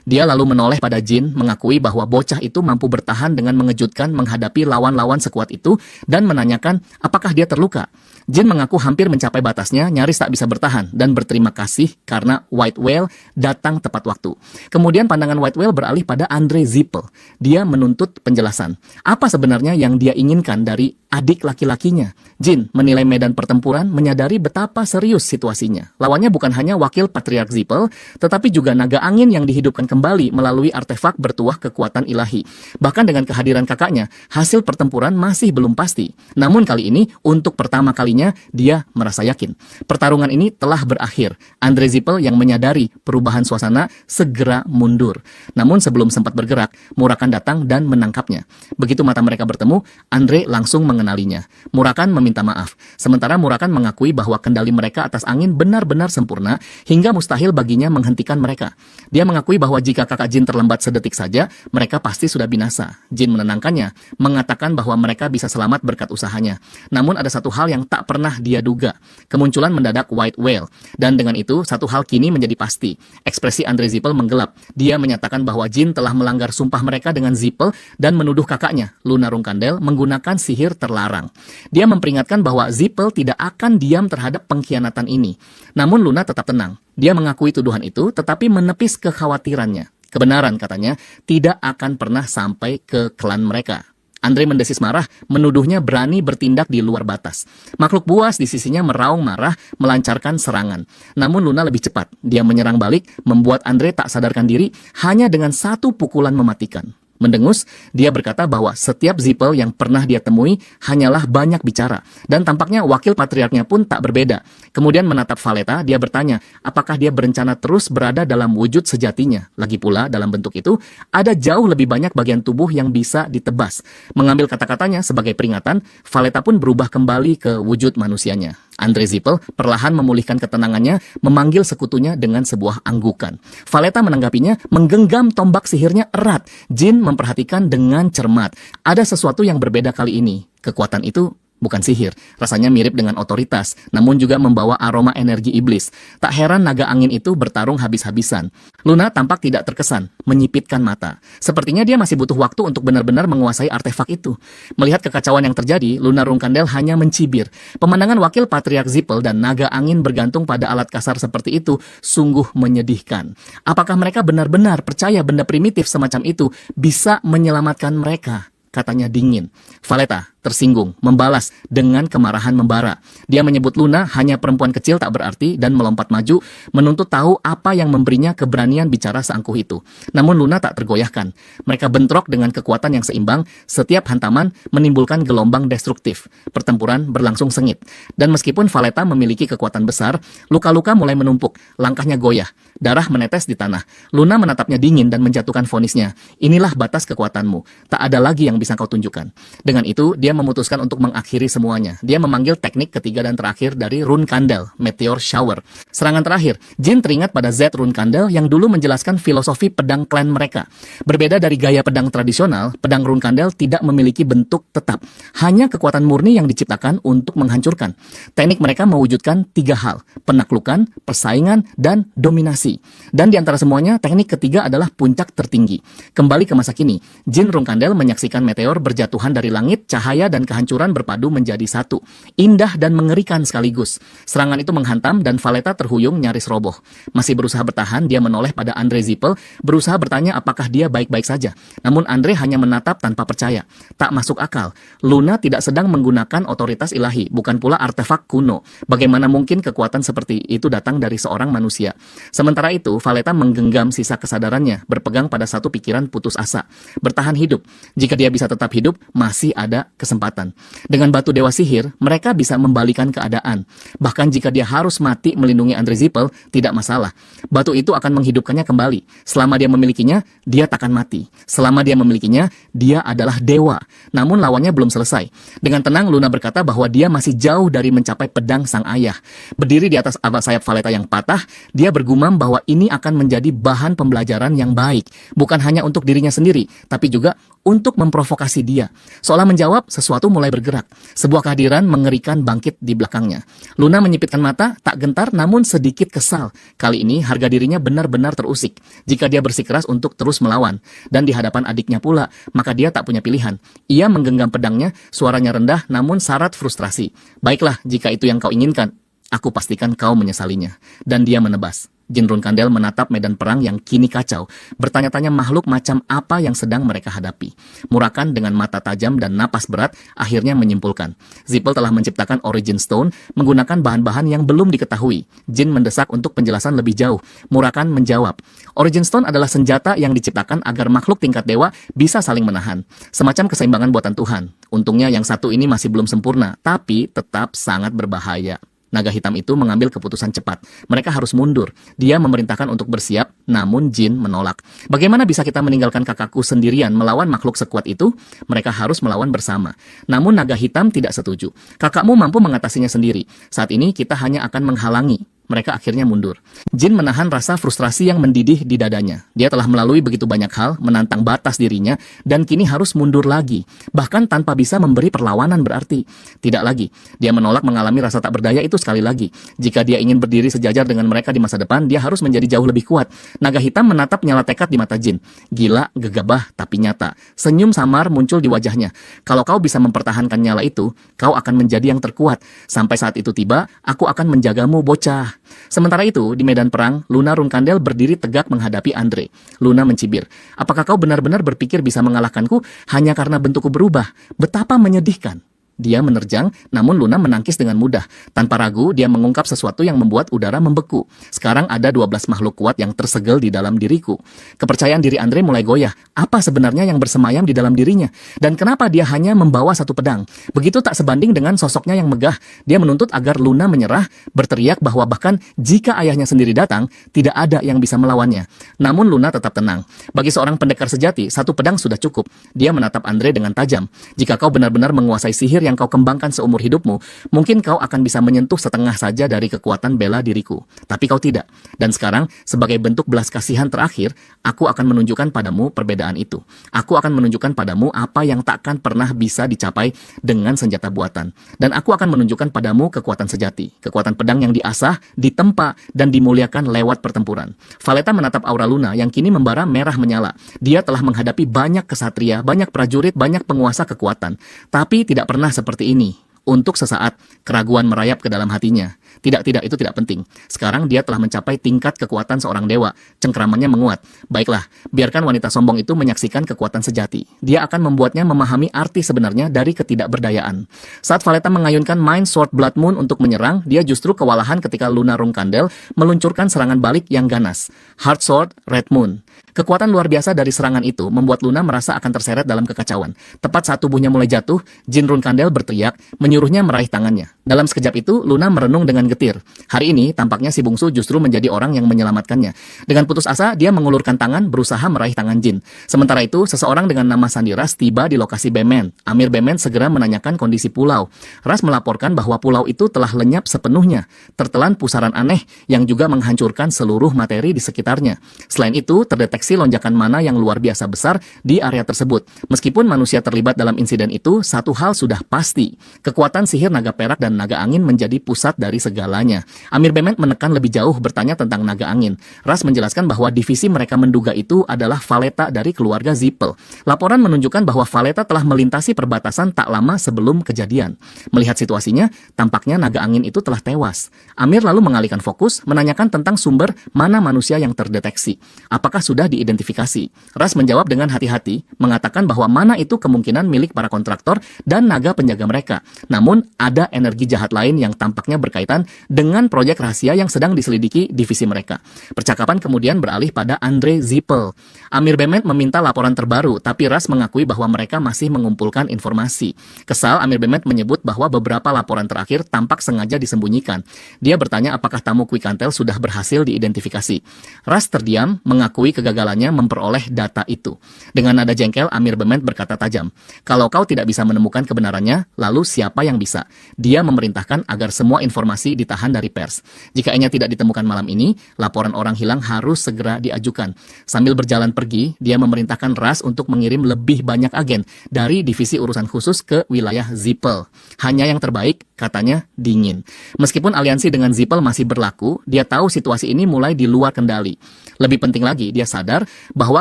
Dia lalu menoleh pada Jin, mengakui bahwa bocah itu mampu bertahan dengan mengejutkan menghadapi lawan-lawan sekuat itu, dan menanyakan apakah dia terluka. Jin mengaku hampir mencapai batasnya, nyaris tak bisa bertahan, dan berterima kasih karena Whitewell datang tepat waktu. Kemudian pandangan Whitewell beralih pada Andre Zippel. Dia menuntut penjelasan. Apa sebenarnya yang dia inginkan dari adik laki-lakinya? Jin menilai medan pertempuran, menyadari betapa serius situasinya. Lawannya bukan hanya wakil Patriark Zippel, tetapi juga naga angin yang dihidupkan kembali melalui artefak bertuah kekuatan ilahi. Bahkan dengan kehadiran kakaknya, hasil pertempuran masih belum pasti. Namun kali ini, untuk pertama kalinya, dia merasa yakin. Pertarungan ini telah berakhir. Andre Zippel yang menyadari perubahan suasana segera mundur. Namun sebelum sempat bergerak, Murakan datang dan menangkapnya. Begitu mata mereka bertemu, Andre langsung mengenalinya. Murakan meminta maaf. Sementara Murakan mengakui bahwa kendali mereka atas angin benar-benar sempurna hingga mustahil baginya menghentikan mereka. Dia mengakui bahwa jika kakak Jin terlambat sedetik saja, mereka pasti sudah binasa. Jin menenangkannya, mengatakan bahwa mereka bisa selamat berkat usahanya. Namun ada satu hal yang tak pernah dia duga, kemunculan mendadak Whitewell. Dan dengan itu, satu hal kini menjadi pasti. Ekspresi Andre Zippel menggelap. Dia menyatakan bahwa Jin telah melanggar sumpah mereka dengan Zippel dan menuduh kakaknya, Luna Rumkandel, menggunakan sihir terlarang. Dia memperingatkan bahwa Zippel tidak akan diam terhadap pengkhianatan ini. Namun Luna tetap tenang. Dia mengakui tuduhan itu, tetapi menepis kekhawatirannya. Kebenaran, katanya, tidak akan pernah sampai ke klan mereka. Andre mendesis marah, menuduhnya berani bertindak di luar batas. Makhluk buas di sisinya meraung marah, melancarkan serangan. Namun Luna lebih cepat. Dia menyerang balik, membuat Andre tak sadarkan diri hanya dengan satu pukulan mematikan. Mendengus, dia berkata bahwa setiap Zippel yang pernah dia temui hanyalah banyak bicara. Dan tampaknya wakil patriarknya pun tak berbeda. Kemudian menatap Valletta, dia bertanya, apakah dia berencana terus berada dalam wujud sejatinya? Lagi pula, dalam bentuk itu, ada jauh lebih banyak bagian tubuh yang bisa ditebas. Mengambil kata-katanya sebagai peringatan, Valletta pun berubah kembali ke wujud manusianya. Andre Zippel perlahan memulihkan ketenangannya, memanggil sekutunya dengan sebuah anggukan. Valletta menanggapinya, menggenggam tombak sihirnya erat. Jin memperhatikan dengan cermat. Ada sesuatu yang berbeda kali ini. Kekuatan itu bukan sihir, rasanya mirip dengan otoritas, namun juga membawa aroma energi iblis. Tak heran naga angin itu bertarung habis-habisan. Luna tampak tidak terkesan, menyipitkan mata. Sepertinya dia masih butuh waktu untuk benar-benar menguasai artefak itu. Melihat kekacauan yang terjadi, Luna Rumkandel hanya mencibir. Pemandangan wakil Patriark Zippel dan naga angin bergantung pada alat kasar seperti itu sungguh menyedihkan. Apakah mereka benar-benar percaya benda primitif semacam itu bisa menyelamatkan mereka? Katanya dingin. Valletta tersinggung, membalas dengan kemarahan membara. Dia menyebut Luna hanya perempuan kecil tak berarti dan melompat maju, menuntut tahu apa yang memberinya keberanian bicara seangkuh itu. Namun Luna tak tergoyahkan. Mereka bentrok dengan kekuatan yang seimbang, setiap hantaman menimbulkan gelombang destruktif. Pertempuran berlangsung sengit. Dan meskipun Valletta memiliki kekuatan besar, luka-luka mulai menumpuk, langkahnya goyah, darah menetes di tanah. Luna menatapnya dingin dan menjatuhkan vonisnya. Inilah batas kekuatanmu. Tak ada lagi yang bisa kau tunjukkan. Dengan itu, dia memutuskan untuk mengakhiri semuanya. Dia memanggil teknik ketiga dan terakhir dari Rune Kandel, Meteor Shower. Serangan terakhir, Jin teringat pada Z Rune Kandel yang dulu menjelaskan filosofi pedang klan mereka. Berbeda dari gaya pedang tradisional, pedang Rune Kandel tidak memiliki bentuk tetap. Hanya kekuatan murni yang diciptakan untuk menghancurkan. Teknik mereka mewujudkan 3 hal, penaklukan, persaingan, dan dominasi. Dan di antara semuanya, teknik ketiga adalah puncak tertinggi. Kembali ke masa kini, Jin Rune Kandel menyaksikan meteor berjatuhan dari langit, cahaya dan kehancuran berpadu menjadi satu. Indah dan mengerikan sekaligus. Serangan itu menghantam dan Valletta terhuyung nyaris roboh. Masih berusaha bertahan, dia menoleh pada Andre Zippel, berusaha bertanya apakah dia baik-baik saja. Namun Andre hanya menatap tanpa percaya. Tak masuk akal. Luna tidak sedang menggunakan otoritas ilahi, bukan pula artefak kuno. Bagaimana mungkin kekuatan seperti itu datang dari seorang manusia? Sementara itu, Valletta menggenggam sisa kesadarannya, berpegang pada satu pikiran putus asa. Bertahan hidup. Jika dia bisa tetap hidup, masih ada kesempatan. Dengan batu dewa sihir, mereka bisa membalikan keadaan. Bahkan jika dia harus mati melindungi Andre Zippel, tidak masalah. Batu itu akan menghidupkannya kembali. Selama dia memilikinya, dia takkan mati. Selama dia memilikinya, dia adalah dewa. Namun lawannya belum selesai. Dengan tenang, Luna berkata bahwa dia masih jauh dari mencapai pedang sang ayah. Berdiri di atas sayap Valletta yang patah, dia bergumam bahwa ini akan menjadi bahan pembelajaran yang baik. Bukan hanya untuk dirinya sendiri, tapi juga untuk memprovokasi dia. Seolah menjawab, sesuatu mulai bergerak. Sebuah kehadiran mengerikan bangkit di belakangnya. Luna menyipitkan mata, tak gentar namun sedikit kesal. Kali ini harga dirinya benar-benar terusik. Jika dia bersikeras untuk terus melawan, dan di hadapan adiknya pula, maka dia tak punya pilihan. Ia menggenggam pedangnya, suaranya rendah namun syarat frustrasi. Baiklah, jika itu yang kau inginkan, aku pastikan kau menyesalinya. Dan dia menebas. Jin Rune Kandel menatap medan perang yang kini kacau, bertanya-tanya makhluk macam apa yang sedang mereka hadapi. Murakan dengan mata tajam dan napas berat, akhirnya menyimpulkan. Zippel telah menciptakan Origin Stone menggunakan bahan-bahan yang belum diketahui. Jin mendesak untuk penjelasan lebih jauh. Murakan menjawab, Origin Stone adalah senjata yang diciptakan agar makhluk tingkat dewa bisa saling menahan. Semacam keseimbangan buatan Tuhan. Untungnya yang satu ini masih belum sempurna, tapi tetap sangat berbahaya. Naga hitam itu mengambil keputusan cepat. Mereka harus mundur. Dia memerintahkan untuk bersiap, namun Jin menolak. Bagaimana bisa kita meninggalkan kakakku sendirian melawan makhluk sekuat itu? Mereka harus melawan bersama. Namun naga hitam tidak setuju. Kakakmu mampu mengatasinya sendiri. Saat ini kita hanya akan menghalangi. Mereka akhirnya mundur. Jin menahan rasa frustrasi yang mendidih di dadanya. Dia telah melalui begitu banyak hal, menantang batas dirinya, dan kini harus mundur lagi. Bahkan tanpa bisa memberi perlawanan berarti. Tidak lagi. Dia menolak mengalami rasa tak berdaya itu sekali lagi. Jika dia ingin berdiri sejajar dengan mereka di masa depan, dia harus menjadi jauh lebih kuat. Naga hitam menatap nyala tekad di mata Jin. Gila, gegabah, tapi nyata. Senyum samar muncul di wajahnya. Kalau kau bisa mempertahankan nyala itu, kau akan menjadi yang terkuat. Sampai saat itu tiba, aku akan menjagamu, bocah. Sementara itu, di medan perang, Luna Rune Kandel berdiri tegak menghadapi Andre. Luna mencibir, apakah kau benar-benar berpikir bisa mengalahkanku hanya karena bentukku berubah? Betapa menyedihkan. Dia menerjang, namun Luna menangkis dengan mudah. Tanpa ragu, dia mengungkap sesuatu yang membuat udara membeku. Sekarang ada 12 makhluk kuat yang tersegel di dalam diriku. Kepercayaan diri Andre mulai goyah. Apa sebenarnya yang bersemayam di dalam dirinya? Dan kenapa dia hanya membawa satu pedang? Begitu tak sebanding dengan sosoknya yang megah. Dia menuntut agar Luna menyerah, berteriak bahwa bahkan jika ayahnya sendiri datang, tidak ada yang bisa melawannya. Namun Luna tetap tenang. Bagi seorang pendekar sejati, satu pedang sudah cukup. Dia menatap Andre dengan tajam. Jika kau benar-benar menguasai sihir yang kau kembangkan seumur hidupmu, mungkin kau akan bisa menyentuh setengah saja dari kekuatan bela diriku. Tapi kau tidak. Dan sekarang, sebagai bentuk belas kasihan terakhir, aku akan menunjukkan padamu perbedaan itu. Aku akan menunjukkan padamu apa yang takkan pernah bisa dicapai dengan senjata buatan. Dan aku akan menunjukkan padamu kekuatan sejati. Kekuatan pedang yang diasah, ditempa, dan dimuliakan lewat pertempuran. Valletta menatap aura Luna yang kini membara merah menyala. Dia telah menghadapi banyak kesatria, banyak prajurit, banyak penguasa kekuatan. Tapi tidak pernah seperti ini. Untuk sesaat, keraguan merayap ke dalam hatinya. Tidak, itu tidak penting. Sekarang dia telah mencapai tingkat kekuatan seorang dewa. Cengkramannya menguat. Baiklah, biarkan wanita sombong itu menyaksikan kekuatan sejati. Dia akan membuatnya memahami arti sebenarnya dari ketidakberdayaan. Saat Valletta mengayunkan Mind Sword Blood Moon untuk menyerang, dia justru kewalahan ketika Luna Rune Kandel meluncurkan serangan balik yang ganas. Heart Sword Red Moon. Kekuatan luar biasa dari serangan itu membuat Luna merasa akan terseret dalam kekacauan. Tepat saat tubuhnya mulai jatuh, Jin Rune Kandel berteriak, menyuruh menyuruhnya meraih tangannya. Dalam sekejap itu, Luna merenung dengan getir. Hari ini, tampaknya si bungsu justru menjadi orang yang menyelamatkannya. Dengan putus asa, dia mengulurkan tangan berusaha meraih tangan Jin. Sementara itu, seseorang dengan nama Sandi Ras tiba di lokasi Bemen. Amir Bemen segera menanyakan kondisi pulau. Ras melaporkan bahwa pulau itu telah lenyap sepenuhnya, tertelan pusaran aneh yang juga menghancurkan seluruh materi di sekitarnya. Selain itu, terdeteksi lonjakan mana yang luar biasa besar di area tersebut. Meskipun manusia terlibat dalam insiden itu, satu hal sudah pasti. Kekuatan sihir naga perak dan naga angin menjadi pusat dari segalanya. Amir Bemen menekan lebih jauh bertanya tentang naga angin. Ras menjelaskan bahwa divisi mereka menduga itu adalah Valeta dari keluarga Zippel. Laporan menunjukkan bahwa Valeta telah melintasi perbatasan tak lama sebelum kejadian. Melihat situasinya, tampaknya naga angin itu telah tewas. Amir lalu mengalihkan fokus, menanyakan tentang sumber mana manusia yang terdeteksi. Apakah sudah diidentifikasi? Ras menjawab dengan hati-hati, mengatakan bahwa mana itu kemungkinan milik para kontraktor dan naga penjaga mereka. Namun, ada energi jahat lain yang tampaknya berkaitan dengan proyek rahasia yang sedang diselidiki divisi mereka. Percakapan kemudian beralih pada Andre Zippel. Amir Bemen meminta laporan terbaru, tapi Ras mengakui bahwa mereka masih mengumpulkan informasi. Kesal, Amir Bemen menyebut bahwa beberapa laporan terakhir tampak sengaja disembunyikan. Dia bertanya apakah tamu Quikantel sudah berhasil diidentifikasi. Ras terdiam, mengakui kegagalannya memperoleh data itu. Dengan nada jengkel, Amir Bemen berkata tajam, "Kalau kau tidak bisa menemukan kebenarannya, lalu siapa yang bisa?" Dia memerintahkan agar semua informasi ditahan dari pers. Jika Enya tidak ditemukan malam ini, laporan orang hilang harus segera diajukan. Sambil berjalan pergi, dia memerintahkan Ras untuk mengirim lebih banyak agen dari divisi urusan khusus ke wilayah Zippel. Hanya yang terbaik, katanya, dingin. Meskipun aliansi dengan Zippel masih berlaku, dia tahu situasi ini mulai di luar kendali. Lebih penting lagi, dia sadar bahwa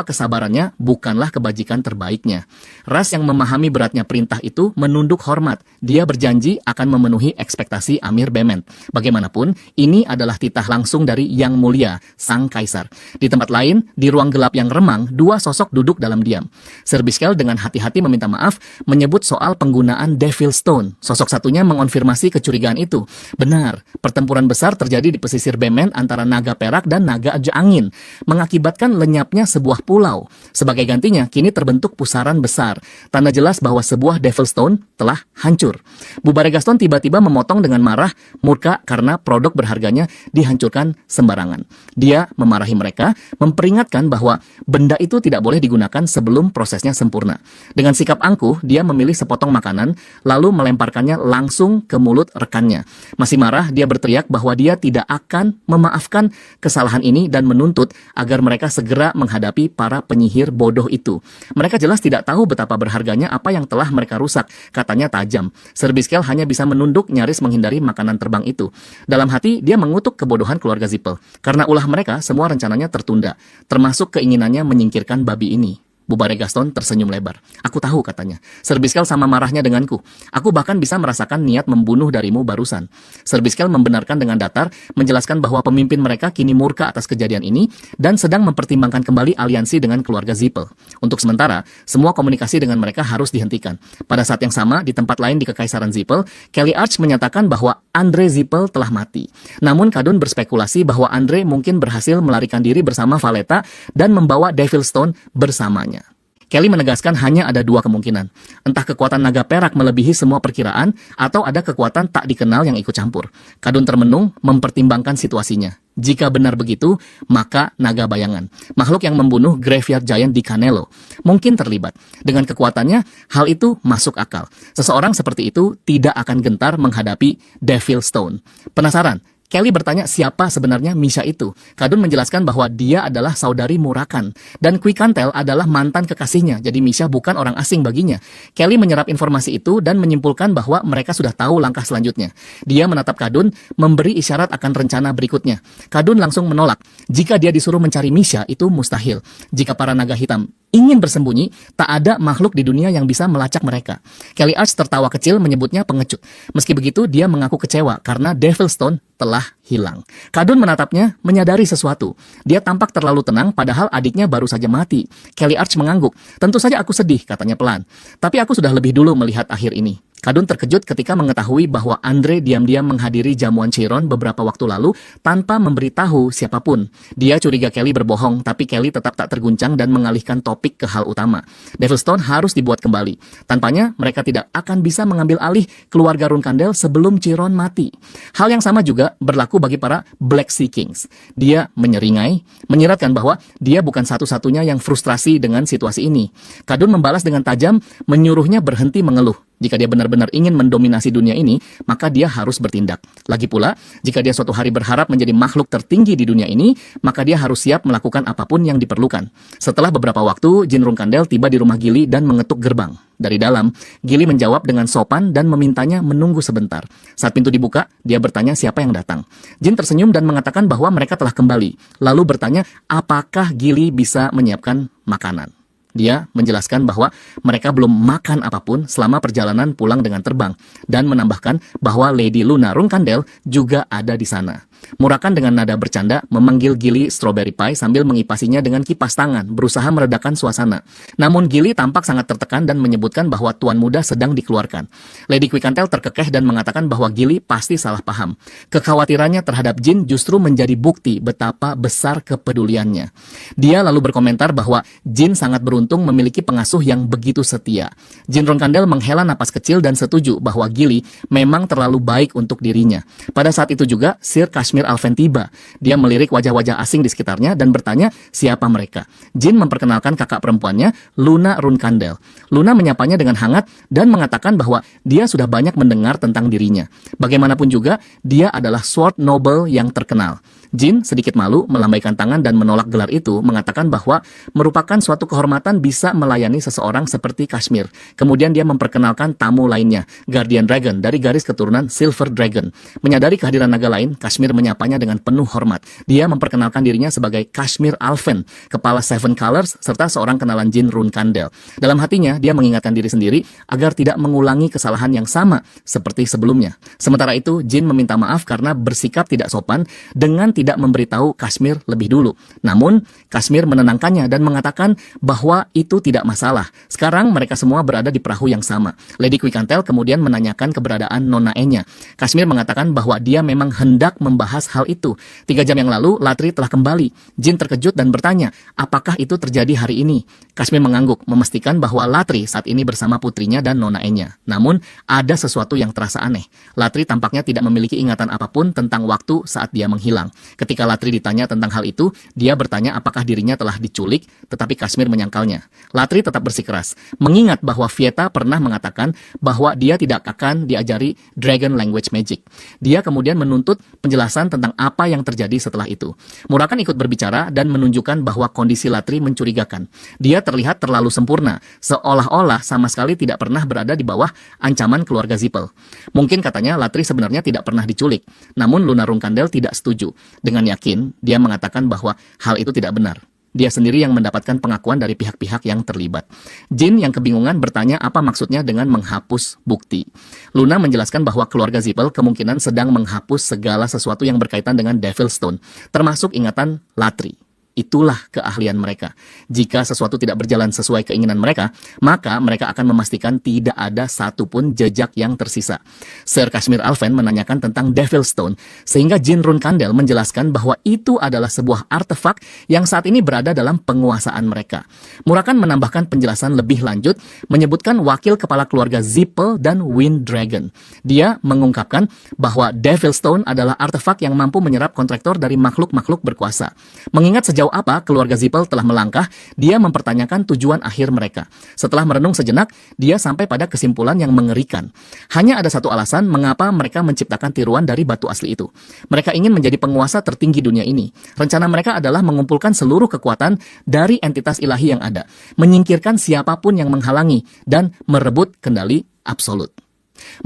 kesabarannya bukanlah kebajikan terbaiknya. Ras yang memahami beratnya perintah itu menunduk hormat. Dia berjanji akan memenuhi ekspektasi Amir Bemen. Bagaimanapun, ini adalah titah langsung dari Yang Mulia, Sang Kaisar. Di tempat lain, di ruang gelap yang remang, dua sosok duduk dalam diam. Sir Biskel dengan hati-hati meminta maaf, menyebut soal penggunaan Devil Stone. Sosok satunya mengonfirmasi kecurigaan itu. Benar, pertempuran besar terjadi di pesisir Bemen antara naga perak dan naga angin, mengakibatkan lenyapnya sebuah pulau. Sebagai gantinya, kini terbentuk pusaran besar. Tanda jelas bahwa sebuah Devil Stone telah hancur. Bubare Gaston tiba-tiba memotong dengan marah, murka karena produk berharganya dihancurkan sembarangan. Dia memarahi mereka, memperingatkan bahwa benda itu tidak boleh digunakan sebelum prosesnya sempurna. Dengan sikap angkuh, dia memilih sepotong makanan, lalu melemparkannya langsung ke mulut rekannya. Masih marah, dia berteriak bahwa dia tidak akan memaafkan kesalahan ini dan menuntut agar mereka segera menghadapi para penyihir bodoh itu. Mereka jelas tidak tahu betapa berharganya apa yang telah mereka rusak, katanya tajam. Sir Biskel hanya bisa menunduk nyaris menghindari makanan terbang itu. Dalam hati, dia mengutuk kebodohan keluarga Zippel. Karena ulah mereka, semua rencananya tertunda, termasuk keinginannya menyingkirkan babi ini. Bubare Gaston tersenyum lebar. "Aku tahu," katanya. "Sir Biskel sama marahnya denganku. Aku bahkan bisa merasakan niat membunuh darimu barusan." Sir Biskel membenarkan dengan datar, menjelaskan bahwa pemimpin mereka kini murka atas kejadian ini dan sedang mempertimbangkan kembali aliansi dengan keluarga Zippel. Untuk sementara, semua komunikasi dengan mereka harus dihentikan. Pada saat yang sama, di tempat lain di Kekaisaran Zippel, Kelly Arch menyatakan bahwa Andre Zippel telah mati. Namun Kadun berspekulasi bahwa Andre mungkin berhasil melarikan diri bersama Valeta dan membawa Devil Stone bersamanya. Kelly menegaskan hanya ada dua kemungkinan. Entah kekuatan naga perak melebihi semua perkiraan, atau ada kekuatan tak dikenal yang ikut campur. Kadun termenung, mempertimbangkan situasinya. Jika benar begitu, maka naga bayangan, makhluk yang membunuh Graveyard Giant di Canelo, mungkin terlibat. Dengan kekuatannya, hal itu masuk akal. Seseorang seperti itu tidak akan gentar menghadapi Devil Stone. Penasaran? Kelly bertanya siapa sebenarnya Misha itu. Kadun menjelaskan bahwa dia adalah saudari Murakan, dan Quikantel adalah mantan kekasihnya, jadi Misha bukan orang asing baginya. Kelly menyerap informasi itu dan menyimpulkan bahwa mereka sudah tahu langkah selanjutnya. Dia menatap Kadun, memberi isyarat akan rencana berikutnya. Kadun langsung menolak. Jika dia disuruh mencari Misha, itu mustahil. Jika para naga hitam ingin bersembunyi, tak ada makhluk di dunia yang bisa melacak mereka. Kelly Arch tertawa kecil menyebutnya pengecut. Meski begitu, dia mengaku kecewa karena Devil Stone telah hilang. Kadun menatapnya, menyadari sesuatu. Dia tampak terlalu tenang, padahal adiknya baru saja mati. Kelly Arch mengangguk. Tentu saja aku sedih, katanya pelan. Tapi aku sudah lebih dulu melihat akhir ini. Kadun terkejut ketika mengetahui bahwa Andre diam-diam menghadiri jamuan Chiron beberapa waktu lalu tanpa memberitahu siapapun. Dia curiga Kelly berbohong, tapi Kelly tetap tak terguncang dan mengalihkan topik ke hal utama. Devil Stone harus dibuat kembali. Tanpanya, mereka tidak akan bisa mengambil alih keluarga Runkandel sebelum Chiron mati. Hal yang sama juga berlaku bagi para Black Sea Kings. Dia menyeringai, menyiratkan bahwa dia bukan satu-satunya yang frustrasi dengan situasi ini. Kadun membalas dengan tajam, menyuruhnya berhenti mengeluh. Jika dia benar-benar ingin mendominasi dunia ini, maka dia harus bertindak. Lagi pula, jika dia suatu hari berharap menjadi makhluk tertinggi di dunia ini, maka dia harus siap melakukan apapun yang diperlukan. Setelah beberapa waktu, Jin Runkandel tiba di rumah Gili dan mengetuk gerbang. Dari dalam, Gili menjawab dengan sopan dan memintanya menunggu sebentar. Saat pintu dibuka, dia bertanya siapa yang datang. Jin tersenyum dan mengatakan bahwa mereka telah kembali. Lalu bertanya apakah Gili bisa menyiapkan makanan. Dia menjelaskan bahwa mereka belum makan apapun selama perjalanan pulang dengan terbang dan menambahkan bahwa Lady Luna Runkandel juga ada di sana. Murakan dengan nada bercanda memanggil Gili Strawberry Pie sambil mengipasinya dengan kipas tangan, berusaha meredakan suasana. Namun Gili tampak sangat tertekan dan menyebutkan bahwa tuan muda sedang dikeluarkan. Lady Quicantel terkekeh dan mengatakan bahwa Gili pasti salah paham. Kekhawatirannya terhadap Jin justru menjadi bukti betapa besar kepeduliannya. Dia lalu berkomentar bahwa Jin sangat beruntung memiliki pengasuh yang begitu setia. Jin Runkandel menghela napas kecil dan setuju bahwa Gili memang terlalu baik untuk dirinya. Pada saat itu juga, Sir Kashmir Alfen tiba. Dia melirik wajah-wajah asing di sekitarnya dan bertanya siapa mereka. Jin memperkenalkan kakak perempuannya, Luna Runkandel. Luna menyapanya dengan hangat dan mengatakan bahwa dia sudah banyak mendengar tentang dirinya. Bagaimanapun juga, dia adalah Sword Noble yang terkenal. Jin sedikit malu melambaikan tangan dan menolak gelar itu, mengatakan bahwa merupakan suatu kehormatan bisa melayani seseorang seperti Kashmir. Kemudian dia memperkenalkan tamu lainnya, Guardian Dragon dari garis keturunan Silver Dragon. Menyadari kehadiran naga lain, Kashmir menyapanya dengan penuh hormat. Dia memperkenalkan dirinya sebagai Kashmir Alfen, kepala Seven Colors, serta seorang kenalan Jin Runkandel. Dalam hatinya, dia mengingatkan diri sendiri agar tidak mengulangi kesalahan yang sama seperti sebelumnya. Sementara itu, Jin meminta maaf karena bersikap tidak sopan dengan tidak memberitahu Kashmir lebih dulu. Namun, Kashmir menenangkannya dan mengatakan bahwa itu tidak masalah. Sekarang mereka semua berada di perahu yang sama. Lady Quicantel kemudian menanyakan keberadaan Nona Enya. Kashmir mengatakan bahwa dia memang hendak membahas hal itu. 3 jam yang lalu, Latri telah kembali. Jin terkejut dan bertanya, apakah itu terjadi hari ini? Kashmir mengangguk, memastikan bahwa Latri saat ini bersama putrinya dan Nona Enya. Namun, ada sesuatu yang terasa aneh. Latri tampaknya tidak memiliki ingatan apapun tentang waktu saat dia menghilang. Ketika Latri ditanya tentang hal itu, dia bertanya apakah dirinya telah diculik, tetapi Kashmir menyangkalnya. Latri tetap bersikeras, mengingat bahwa Vieta pernah mengatakan bahwa dia tidak akan diajari Dragon Language Magic. Dia kemudian menuntut penjelasan tentang apa yang terjadi setelah itu. Murakan ikut berbicara dan menunjukkan bahwa kondisi Latri mencurigakan. Dia terlihat terlalu sempurna, seolah-olah sama sekali tidak pernah berada di bawah ancaman keluarga Zippel. Mungkin katanya Latri sebenarnya tidak pernah diculik, namun Luna Runkandel tidak setuju. Dengan yakin, dia mengatakan bahwa hal itu tidak benar. Dia sendiri yang mendapatkan pengakuan dari pihak-pihak yang terlibat. Jin yang kebingungan bertanya apa maksudnya dengan menghapus bukti. Luna menjelaskan bahwa keluarga Zippel kemungkinan sedang menghapus segala sesuatu yang berkaitan dengan Devil Stone, termasuk ingatan Latri. Itulah keahlian mereka. Jika sesuatu tidak berjalan sesuai keinginan mereka, maka mereka akan memastikan tidak ada satupun jejak yang tersisa. Sir Kashmir Alfen menanyakan tentang Devil Stone, sehingga Jin Runkandel menjelaskan bahwa itu adalah sebuah artefak yang saat ini berada dalam penguasaan mereka. Murakan menambahkan penjelasan lebih lanjut, menyebutkan wakil kepala keluarga Zippel dan Wind Dragon. Dia mengungkapkan bahwa Devil Stone adalah artefak yang mampu menyerap kontraktor dari makhluk-makhluk berkuasa. Mengingat sejauh apa keluarga Zippel telah melangkah, dia mempertanyakan tujuan akhir mereka. Setelah merenung sejenak, dia sampai pada kesimpulan yang mengerikan. Hanya ada satu alasan mengapa mereka menciptakan tiruan dari batu asli itu. Mereka ingin menjadi penguasa tertinggi dunia ini. Rencana mereka adalah mengumpulkan seluruh kekuatan dari entitas ilahi yang ada, menyingkirkan siapapun yang menghalangi, dan merebut kendali absolut.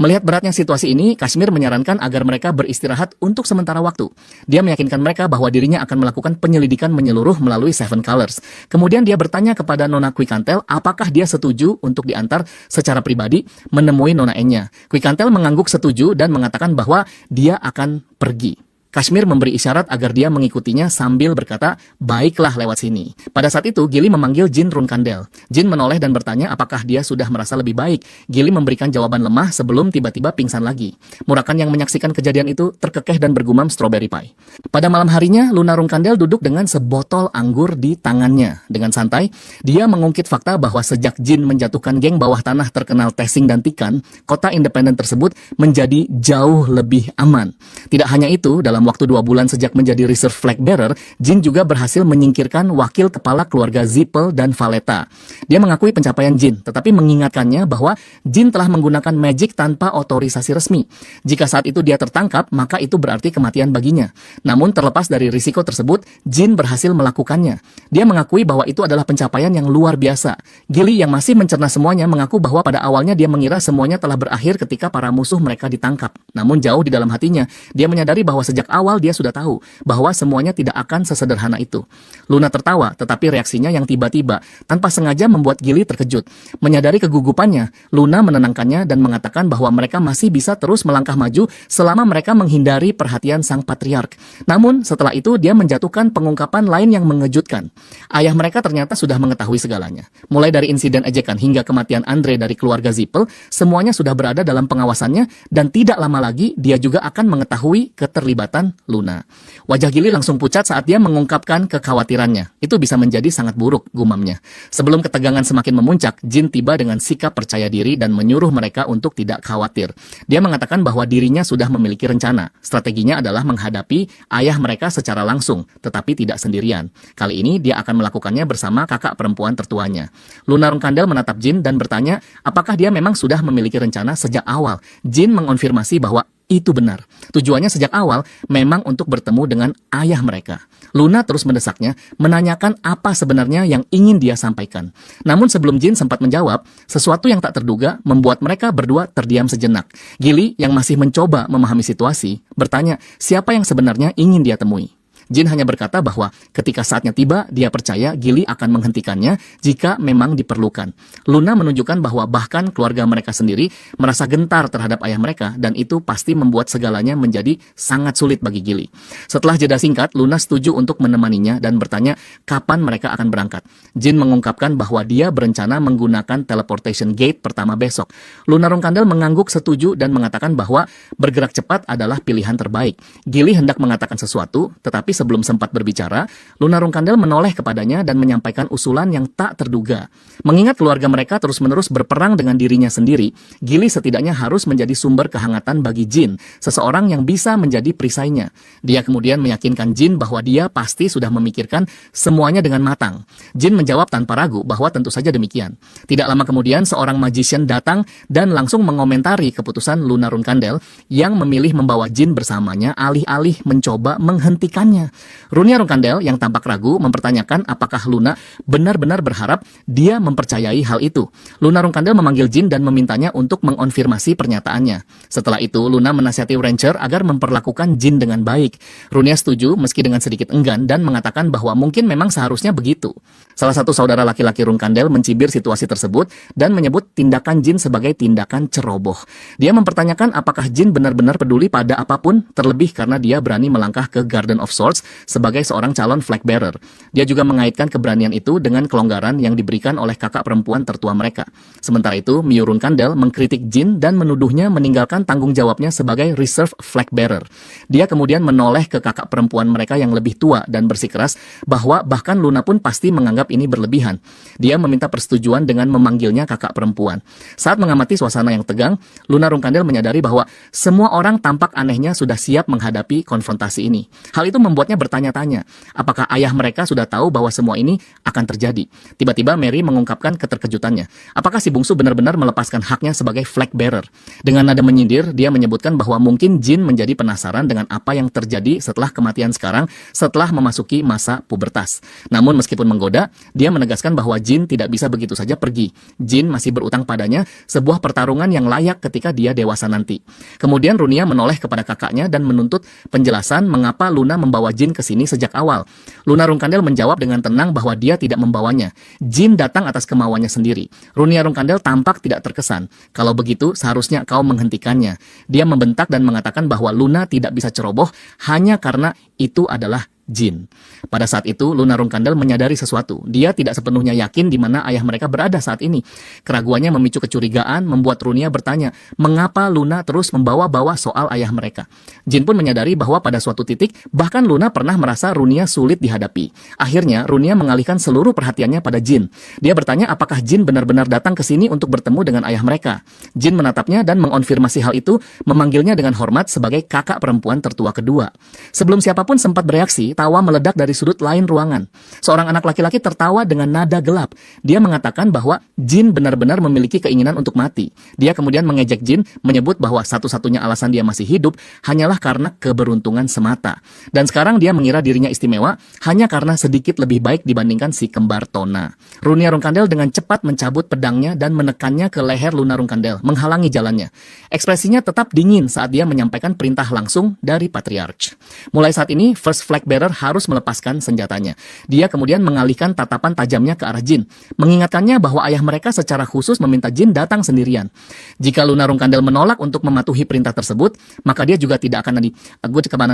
Melihat beratnya situasi ini, Kashmir menyarankan agar mereka beristirahat untuk sementara waktu. Dia meyakinkan mereka bahwa dirinya akan melakukan penyelidikan menyeluruh melalui Seven Colors. Kemudian dia bertanya kepada Nona Quicantel apakah dia setuju untuk diantar secara pribadi menemui Nona Enya. Quicantel mengangguk setuju dan mengatakan bahwa dia akan pergi. Kashmir memberi isyarat agar dia mengikutinya sambil berkata, baiklah lewat sini. Pada saat itu, Gili memanggil Jin Runkandel. Jin menoleh dan bertanya apakah dia sudah merasa lebih baik. Gili memberikan jawaban lemah sebelum tiba-tiba pingsan lagi. Murakan yang menyaksikan kejadian itu terkekeh dan bergumam strawberry pie. Pada malam harinya, Luna Runkandel duduk dengan sebotol anggur di tangannya. Dengan santai, dia mengungkit fakta bahwa sejak Jin menjatuhkan geng bawah tanah terkenal Tesing dan Tikan, kota independen tersebut menjadi jauh lebih aman. Tidak hanya itu, dalam waktu 2 bulan sejak menjadi reserve flag bearer, Jin juga berhasil menyingkirkan wakil kepala keluarga Zippel dan Valletta. Dia mengakui pencapaian Jin, tetapi mengingatkannya bahwa Jin telah menggunakan magic tanpa otorisasi resmi. Jika saat itu dia tertangkap, maka itu berarti kematian baginya. Namun terlepas dari risiko tersebut, Jin berhasil melakukannya. Dia mengakui bahwa itu adalah pencapaian yang luar biasa. Gili yang masih mencerna semuanya mengaku bahwa pada awalnya dia mengira semuanya telah berakhir ketika para musuh mereka ditangkap. Namun jauh di dalam hatinya, dia menyadari bahwa sejak awal dia sudah tahu bahwa semuanya tidak akan sesederhana itu. Luna tertawa, tetapi reaksinya yang tiba-tiba tanpa sengaja membuat Gili terkejut. Menyadari kegugupannya, Luna menenangkannya dan mengatakan bahwa mereka masih bisa terus melangkah maju selama mereka menghindari perhatian sang patriark. Namun setelah itu dia menjatuhkan pengungkapan lain yang mengejutkan. Ayah mereka ternyata sudah mengetahui segalanya. Mulai dari insiden ejekan hingga kematian Andre dari keluarga Zippel, semuanya sudah berada dalam pengawasannya dan tidak lama lagi dia juga akan mengetahui keterlibatan Luna. Wajah Gili langsung pucat saat dia mengungkapkan kekhawatirannya. Itu bisa menjadi sangat buruk, gumamnya. Sebelum ketegangan semakin memuncak, Jin tiba dengan sikap percaya diri dan menyuruh mereka untuk tidak khawatir. Dia mengatakan bahwa dirinya sudah memiliki rencana. Strateginya adalah menghadapi ayah mereka secara langsung, tetapi tidak sendirian. Kali ini dia akan melakukannya bersama kakak perempuan tertuanya. Luna Runkandel menatap Jin dan bertanya apakah dia memang sudah memiliki rencana sejak awal. Jin mengonfirmasi bahwa itu benar. Tujuannya sejak awal memang untuk bertemu dengan ayah mereka. Luna terus mendesaknya, menanyakan apa sebenarnya yang ingin dia sampaikan. Namun sebelum Jin sempat menjawab, sesuatu yang tak terduga membuat mereka berdua terdiam sejenak. Gili yang masih mencoba memahami situasi, bertanya siapa yang sebenarnya ingin dia temui. Jin hanya berkata bahwa ketika saatnya tiba, dia percaya Gili akan menghentikannya jika memang diperlukan. Luna menunjukkan bahwa bahkan keluarga mereka sendiri merasa gentar terhadap ayah mereka dan itu pasti membuat segalanya menjadi sangat sulit bagi Gili. Setelah jeda singkat, Luna setuju untuk menemaninya dan bertanya kapan mereka akan berangkat. Jin mengungkapkan bahwa dia berencana menggunakan teleportation gate pertama besok. Luna Runkandel mengangguk setuju dan mengatakan bahwa bergerak cepat adalah pilihan terbaik. Gili hendak mengatakan sesuatu, tetapi sebelum sempat berbicara, Luna Runkandel menoleh kepadanya dan menyampaikan usulan yang tak terduga. Mengingat keluarga mereka terus-menerus berperang dengan dirinya sendiri, Gili setidaknya harus menjadi sumber kehangatan bagi Jin, seseorang yang bisa menjadi perisainya. Dia kemudian meyakinkan Jin bahwa dia pasti sudah memikirkan semuanya dengan matang. Jin menjawab tanpa ragu bahwa tentu saja demikian. Tidak lama kemudian, seorang magician datang dan langsung mengomentari keputusan Luna Runkandel yang memilih membawa Jin bersamanya alih-alih mencoba menghentikannya. Runia Runkandel yang tampak ragu mempertanyakan apakah Luna benar-benar berharap dia mempercayai hal itu. Luna Runkandel memanggil Jin dan memintanya untuk mengonfirmasi pernyataannya. Setelah itu, Luna menasihati Rancher agar memperlakukan Jin dengan baik. Runia setuju meski dengan sedikit enggan dan mengatakan bahwa mungkin memang seharusnya begitu. Salah satu saudara laki-laki Runkandel mencibir situasi tersebut dan menyebut tindakan Jin sebagai tindakan ceroboh. Dia mempertanyakan apakah Jin benar-benar peduli pada apapun, terlebih karena dia berani melangkah ke Garden of Swords sebagai seorang calon flag bearer. Dia juga mengaitkan keberanian itu dengan kelonggaran yang diberikan oleh kakak perempuan tertua mereka. Sementara itu, Miu Runkandel mengkritik Jin dan menuduhnya meninggalkan tanggung jawabnya sebagai reserve flag bearer. Dia kemudian menoleh ke kakak perempuan mereka yang lebih tua dan bersikeras bahwa bahkan Luna pun pasti menganggap ini berlebihan. Dia meminta persetujuan dengan memanggilnya kakak perempuan. Saat mengamati suasana yang tegang, Luna Runkandel menyadari bahwa semua orang tampak anehnya sudah siap menghadapi konfrontasi ini. Hal itu membuatnya bertanya-tanya, apakah ayah mereka sudah tahu bahwa semua ini akan terjadi? Tiba-tiba Mary mengungkapkan keterkejutannya. Apakah si bungsu benar-benar melepaskan haknya sebagai flag bearer? Dengan nada menyindir, dia menyebutkan bahwa mungkin Jin menjadi penasaran dengan apa yang terjadi setelah kematian sekarang setelah memasuki masa pubertas. Namun meskipun menggoda, dia menegaskan bahwa Jin tidak bisa begitu saja pergi. Jin masih berutang padanya sebuah pertarungan yang layak ketika dia dewasa nanti. Kemudian Runia menoleh kepada kakaknya dan menuntut penjelasan mengapa Luna membawa Jin ke sini sejak awal. Luna Rungkandel menjawab dengan tenang bahwa dia tidak membawanya. Jin datang atas kemauannya sendiri. Runia Rungkandel tampak tidak terkesan. Kalau begitu, seharusnya kau menghentikannya. Dia membentak dan mengatakan bahwa Luna tidak bisa ceroboh hanya karena itu adalah Jin. Pada saat itu, Luna Rungkandel menyadari sesuatu. Dia tidak sepenuhnya yakin di mana ayah mereka berada saat ini. Keraguannya memicu kecurigaan, membuat Runia bertanya, mengapa Luna terus membawa-bawa soal ayah mereka. Jin pun menyadari bahwa pada suatu titik, bahkan Luna pernah merasa Runia sulit dihadapi. Akhirnya, Runia mengalihkan seluruh perhatiannya pada Jin. Dia bertanya apakah Jin benar-benar datang ke sini untuk bertemu dengan ayah mereka. Jin menatapnya dan mengonfirmasi hal itu, memanggilnya dengan hormat sebagai kakak perempuan tertua kedua. Sebelum siapapun sempat bereaksi, tawa meledak dari sudut lain ruangan. Seorang anak laki-laki tertawa dengan nada gelap. Dia mengatakan bahwa Jin benar-benar memiliki keinginan untuk mati. Dia kemudian mengejek Jin, menyebut bahwa satu-satunya alasan dia masih hidup hanyalah karena keberuntungan semata. Dan sekarang dia mengira dirinya istimewa hanya karena sedikit lebih baik dibandingkan si kembar Tona. Runia Rungkandel dengan cepat mencabut pedangnya dan menekannya ke leher Luna Rungkandel, menghalangi jalannya. Ekspresinya tetap dingin saat dia menyampaikan perintah langsung dari Patriarch. Mulai saat ini, First Flag Bearer harus melepaskan senjatanya. Dia kemudian mengalihkan tatapan tajamnya ke arah Jin, mengingatkannya bahwa ayah mereka secara khusus meminta Jin datang sendirian. Jika Luna Rungkandel menolak untuk mematuhi perintah tersebut, maka dia juga tidak akan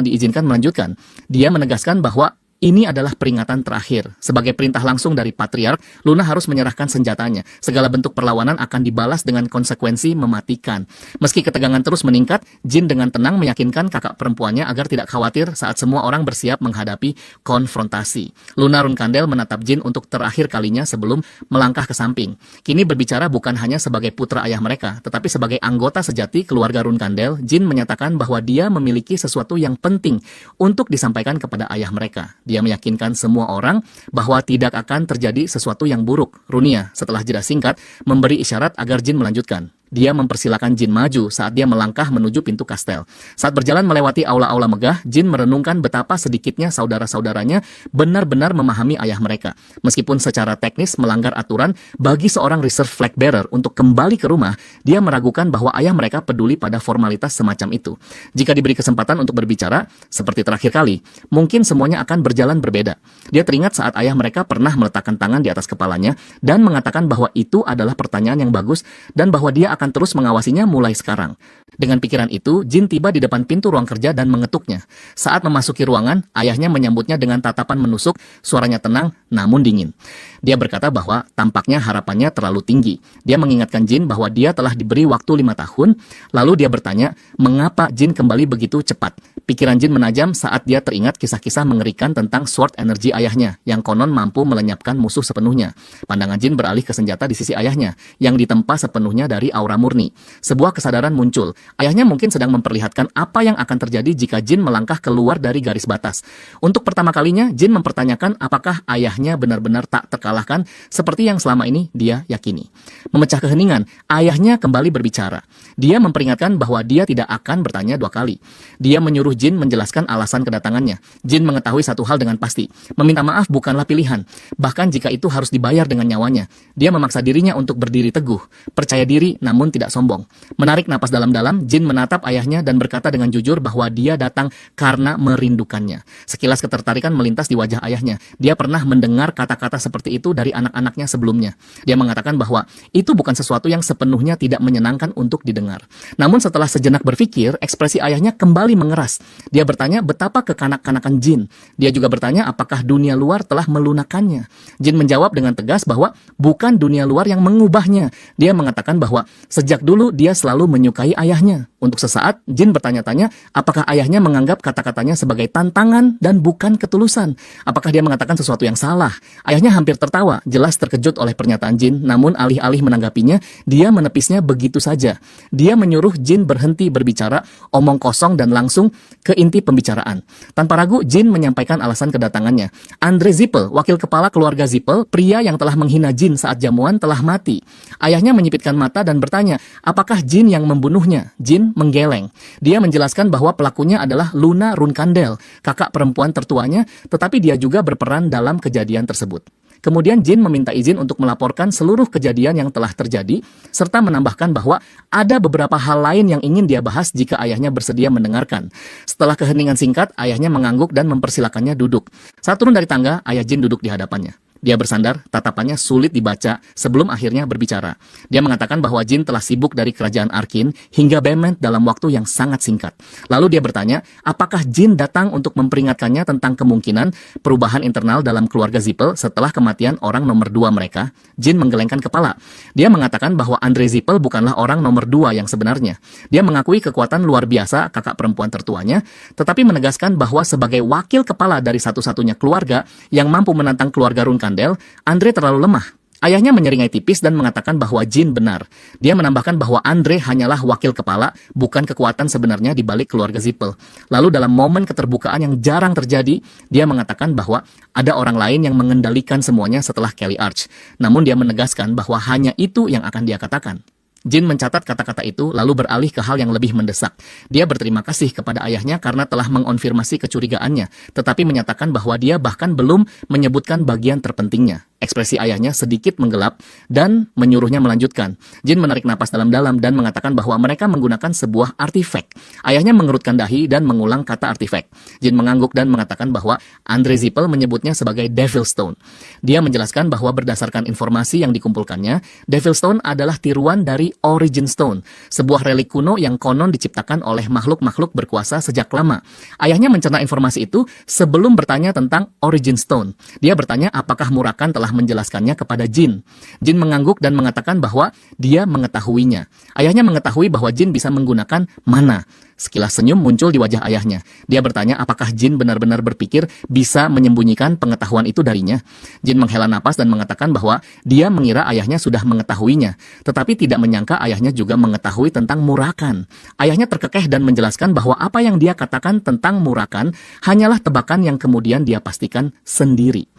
diizinkan melanjutkan. Dia menegaskan bahwa ini adalah peringatan terakhir. Sebagai perintah langsung dari Patriark, Luna harus menyerahkan senjatanya. Segala bentuk perlawanan akan dibalas dengan konsekuensi mematikan. Meski ketegangan terus meningkat, Jin dengan tenang meyakinkan kakak perempuannya agar tidak khawatir saat semua orang bersiap menghadapi konfrontasi. Luna Rungkandel menatap Jin untuk terakhir kalinya sebelum melangkah ke samping. Kini berbicara bukan hanya sebagai putra ayah mereka, tetapi sebagai anggota sejati keluarga Rungkandel, Jin menyatakan bahwa dia memiliki sesuatu yang penting untuk disampaikan kepada ayah mereka. Dia meyakinkan semua orang bahwa tidak akan terjadi sesuatu yang buruk. Runia, setelah jeda singkat, memberi isyarat agar Jin melanjutkan. Dia mempersilahkan Jin maju saat dia melangkah menuju pintu kastel. Saat berjalan melewati aula-aula megah, Jin merenungkan betapa sedikitnya saudara-saudaranya benar-benar memahami ayah mereka. Meskipun secara teknis melanggar aturan, bagi seorang Reserve Flag Bearer untuk kembali ke rumah, dia meragukan bahwa ayah mereka peduli pada formalitas semacam itu. Jika diberi kesempatan untuk berbicara, seperti terakhir kali, mungkin semuanya akan berjalan berbeda. Dia teringat saat ayah mereka pernah meletakkan tangan di atas kepalanya dan mengatakan bahwa itu adalah pertanyaan yang bagus dan bahwa dia akan terus mengawasinya mulai sekarang. Dengan pikiran itu, Jin tiba di depan pintu ruang kerja dan mengetuknya. Saat memasuki ruangan, ayahnya menyambutnya dengan tatapan menusuk, suaranya tenang namun dingin. Dia berkata bahwa tampaknya harapannya terlalu tinggi. Dia mengingatkan Jin bahwa dia telah diberi waktu 5 tahun, lalu dia bertanya, mengapa Jin kembali begitu cepat? Pikiran Jin menajam saat dia teringat kisah-kisah mengerikan tentang sword energi ayahnya, yang konon mampu melenyapkan musuh sepenuhnya. Pandangan Jin beralih ke senjata di sisi ayahnya, yang ditempa sepenuhnya dari aura murni. Sebuah kesadaran muncul. Ayahnya mungkin sedang memperlihatkan apa yang akan terjadi jika Jin melangkah keluar dari garis batas. Untuk pertama kalinya, Jin mempertanyakan apakah ayahnya benar-benar tak terkalahkan seperti yang selama ini dia yakini. Memecah keheningan, ayahnya kembali berbicara. Dia memperingatkan bahwa dia tidak akan bertanya 2 kali. Dia menyuruh Jin menjelaskan alasan kedatangannya. Jin mengetahui satu hal dengan pasti. Meminta maaf bukanlah pilihan. Bahkan jika itu harus dibayar dengan nyawanya. Dia memaksa dirinya untuk berdiri teguh. Percaya diri namun tidak sombong. Menarik napas dalam-dalam, Jin menatap ayahnya dan berkata dengan jujur bahwa dia datang karena merindukannya. Sekilas ketertarikan melintas di wajah ayahnya. Dia pernah mendengar kata-kata seperti itu dari anak-anaknya sebelumnya. Dia mengatakan bahwa itu bukan sesuatu yang sepenuhnya tidak menyenangkan untuk didengar. Namun setelah sejenak berpikir, ekspresi ayahnya kembali mengeras. Dia bertanya betapa kekanak-kanakan Jin. Dia juga bertanya apakah dunia luar telah melunakannya. Jin menjawab dengan tegas bahwa bukan dunia luar yang mengubahnya. Dia mengatakan bahwa sejak dulu dia selalu menyukai ayahnya. Untuk sesaat, Jin bertanya-tanya apakah ayahnya menganggap kata-katanya sebagai tantangan dan bukan ketulusan. Apakah dia mengatakan sesuatu yang salah? Ayahnya hampir tertawa, jelas terkejut oleh pernyataan Jin, namun alih-alih menanggapinya, dia menepisnya begitu saja. Dia menyuruh Jin berhenti berbicara, omong kosong dan langsung ke inti pembicaraan. Tanpa ragu, Jin menyampaikan alasan kedatangannya. Andre Zippel, wakil kepala keluarga Zippel, pria yang telah menghina Jin saat jamuan, telah mati. Ayahnya menyipitkan mata dan bertanya, apakah Jin yang membunuhnya? Jin menggeleng. Dia menjelaskan bahwa pelakunya adalah Luna Rungkandel, kakak perempuan tertuanya, tetapi dia juga berperan dalam kejadian tersebut. Kemudian Jin meminta izin untuk melaporkan seluruh kejadian yang telah terjadi, serta menambahkan bahwa ada beberapa hal lain yang ingin dia bahas jika ayahnya bersedia mendengarkan. Setelah keheningan singkat, ayahnya mengangguk dan mempersilakannya duduk. Saat turun dari tangga, ayah Jin duduk di hadapannya. Dia bersandar, tatapannya sulit dibaca sebelum akhirnya berbicara. Dia mengatakan bahwa Jin telah sibuk dari kerajaan Arkin hingga Bement dalam waktu yang sangat singkat. Lalu dia bertanya, apakah Jin datang untuk memperingatkannya tentang kemungkinan perubahan internal dalam keluarga Zippel setelah kematian orang nomor 2 mereka? Jin menggelengkan kepala. Dia mengatakan bahwa Andre Zippel bukanlah orang nomor 2 yang sebenarnya. Dia mengakui kekuatan luar biasa kakak perempuan tertuanya, tetapi menegaskan bahwa sebagai wakil kepala dari satu-satunya keluarga yang mampu menantang keluarga Runkandel, Andre terlalu lemah. Ayahnya menyeringai tipis dan mengatakan bahwa Jin benar. Dia menambahkan bahwa Andre hanyalah wakil kepala, bukan kekuatan sebenarnya di balik keluarga Zippel. Lalu dalam momen keterbukaan yang jarang terjadi, dia mengatakan bahwa ada orang lain yang mengendalikan semuanya setelah Kelly Arch. Namun dia menegaskan bahwa hanya itu yang akan dia katakan. Jin mencatat kata-kata itu lalu beralih ke hal yang lebih mendesak. Dia berterima kasih kepada ayahnya karena telah mengonfirmasi kecurigaannya, tetapi menyatakan bahwa dia bahkan belum menyebutkan bagian terpentingnya. Ekspresi ayahnya sedikit menggelap dan menyuruhnya melanjutkan. Jin menarik napas dalam-dalam dan mengatakan bahwa mereka menggunakan sebuah artifak. Ayahnya mengerutkan dahi dan mengulang kata artifak. Jin mengangguk dan mengatakan bahwa Andre Zippel menyebutnya sebagai Devil Stone. Dia menjelaskan bahwa berdasarkan informasi yang dikumpulkannya, Devil Stone adalah tiruan dari Origin Stone, sebuah relik kuno yang konon diciptakan oleh makhluk-makhluk berkuasa sejak lama. Ayahnya mencerna informasi itu sebelum bertanya tentang Origin Stone. Dia bertanya apakah Murakan telah menjelaskannya kepada Jin. Jin mengangguk dan mengatakan bahwa dia mengetahuinya. Ayahnya mengetahui bahwa Jin bisa menggunakan mana. Sekilas senyum muncul di wajah ayahnya. Dia bertanya apakah Jin benar-benar berpikir bisa menyembunyikan pengetahuan itu darinya. Jin menghela napas dan mengatakan bahwa dia mengira ayahnya sudah mengetahuinya, tetapi tidak menyangka ayahnya juga mengetahui tentang Murakan. Ayahnya terkekeh dan menjelaskan bahwa apa yang dia katakan tentang Murakan hanyalah tebakan yang kemudian dia pastikan sendiri.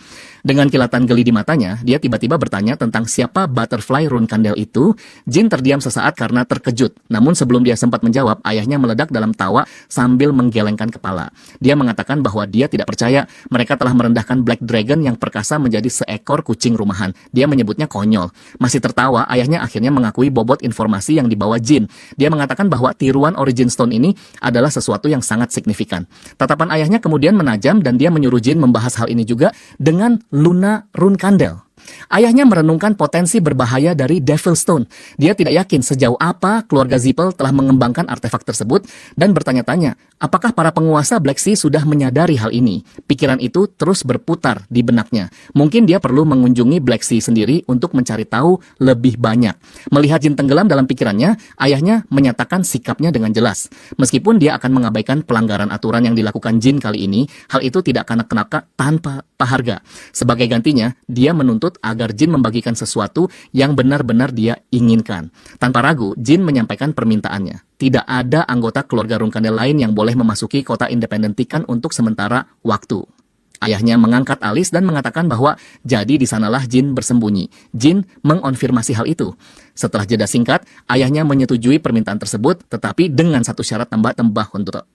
Dengan kilatan geli di matanya, dia tiba-tiba bertanya tentang siapa Butterfly Runkandel itu. Jin terdiam sesaat karena terkejut. Namun sebelum dia sempat menjawab, ayahnya meledak dalam tawa sambil menggelengkan kepala. Dia mengatakan bahwa dia tidak percaya mereka telah merendahkan Black Dragon yang perkasa menjadi seekor kucing rumahan. Dia menyebutnya konyol. Masih tertawa, ayahnya akhirnya mengakui bobot informasi yang dibawa Jin. Dia mengatakan bahwa tiruan Origin Stone ini adalah sesuatu yang sangat signifikan. Tatapan ayahnya kemudian menajam dan dia menyuruh Jin membahas hal ini juga dengan Luna Runkandel. Ayahnya merenungkan potensi berbahaya dari Devil Stone. Dia tidak yakin sejauh apa keluarga Zippel telah mengembangkan artefak tersebut dan bertanya-tanya, apakah para penguasa Black Sea sudah menyadari hal ini? Pikiran itu terus berputar di benaknya. Mungkin dia perlu mengunjungi Black Sea sendiri untuk mencari tahu lebih banyak. Melihat Jin tenggelam dalam pikirannya, ayahnya menyatakan sikapnya dengan jelas. Meskipun dia akan mengabaikan pelanggaran aturan yang dilakukan Jin kali ini, hal itu tidak akan kena tanpa harga. Sebagai gantinya, dia menuntut agar Jin membagikan sesuatu yang benar-benar dia inginkan. Tanpa ragu, Jin menyampaikan permintaannya. Tidak ada anggota keluarga Runkandel lain yang boleh memasuki kota Independent Tikan untuk sementara waktu. Ayahnya mengangkat alis dan mengatakan bahwa jadi di sanalah Jin bersembunyi. Jin mengonfirmasi hal itu. Setelah jeda singkat, ayahnya menyetujui permintaan tersebut, tetapi dengan satu syarat tambah untuk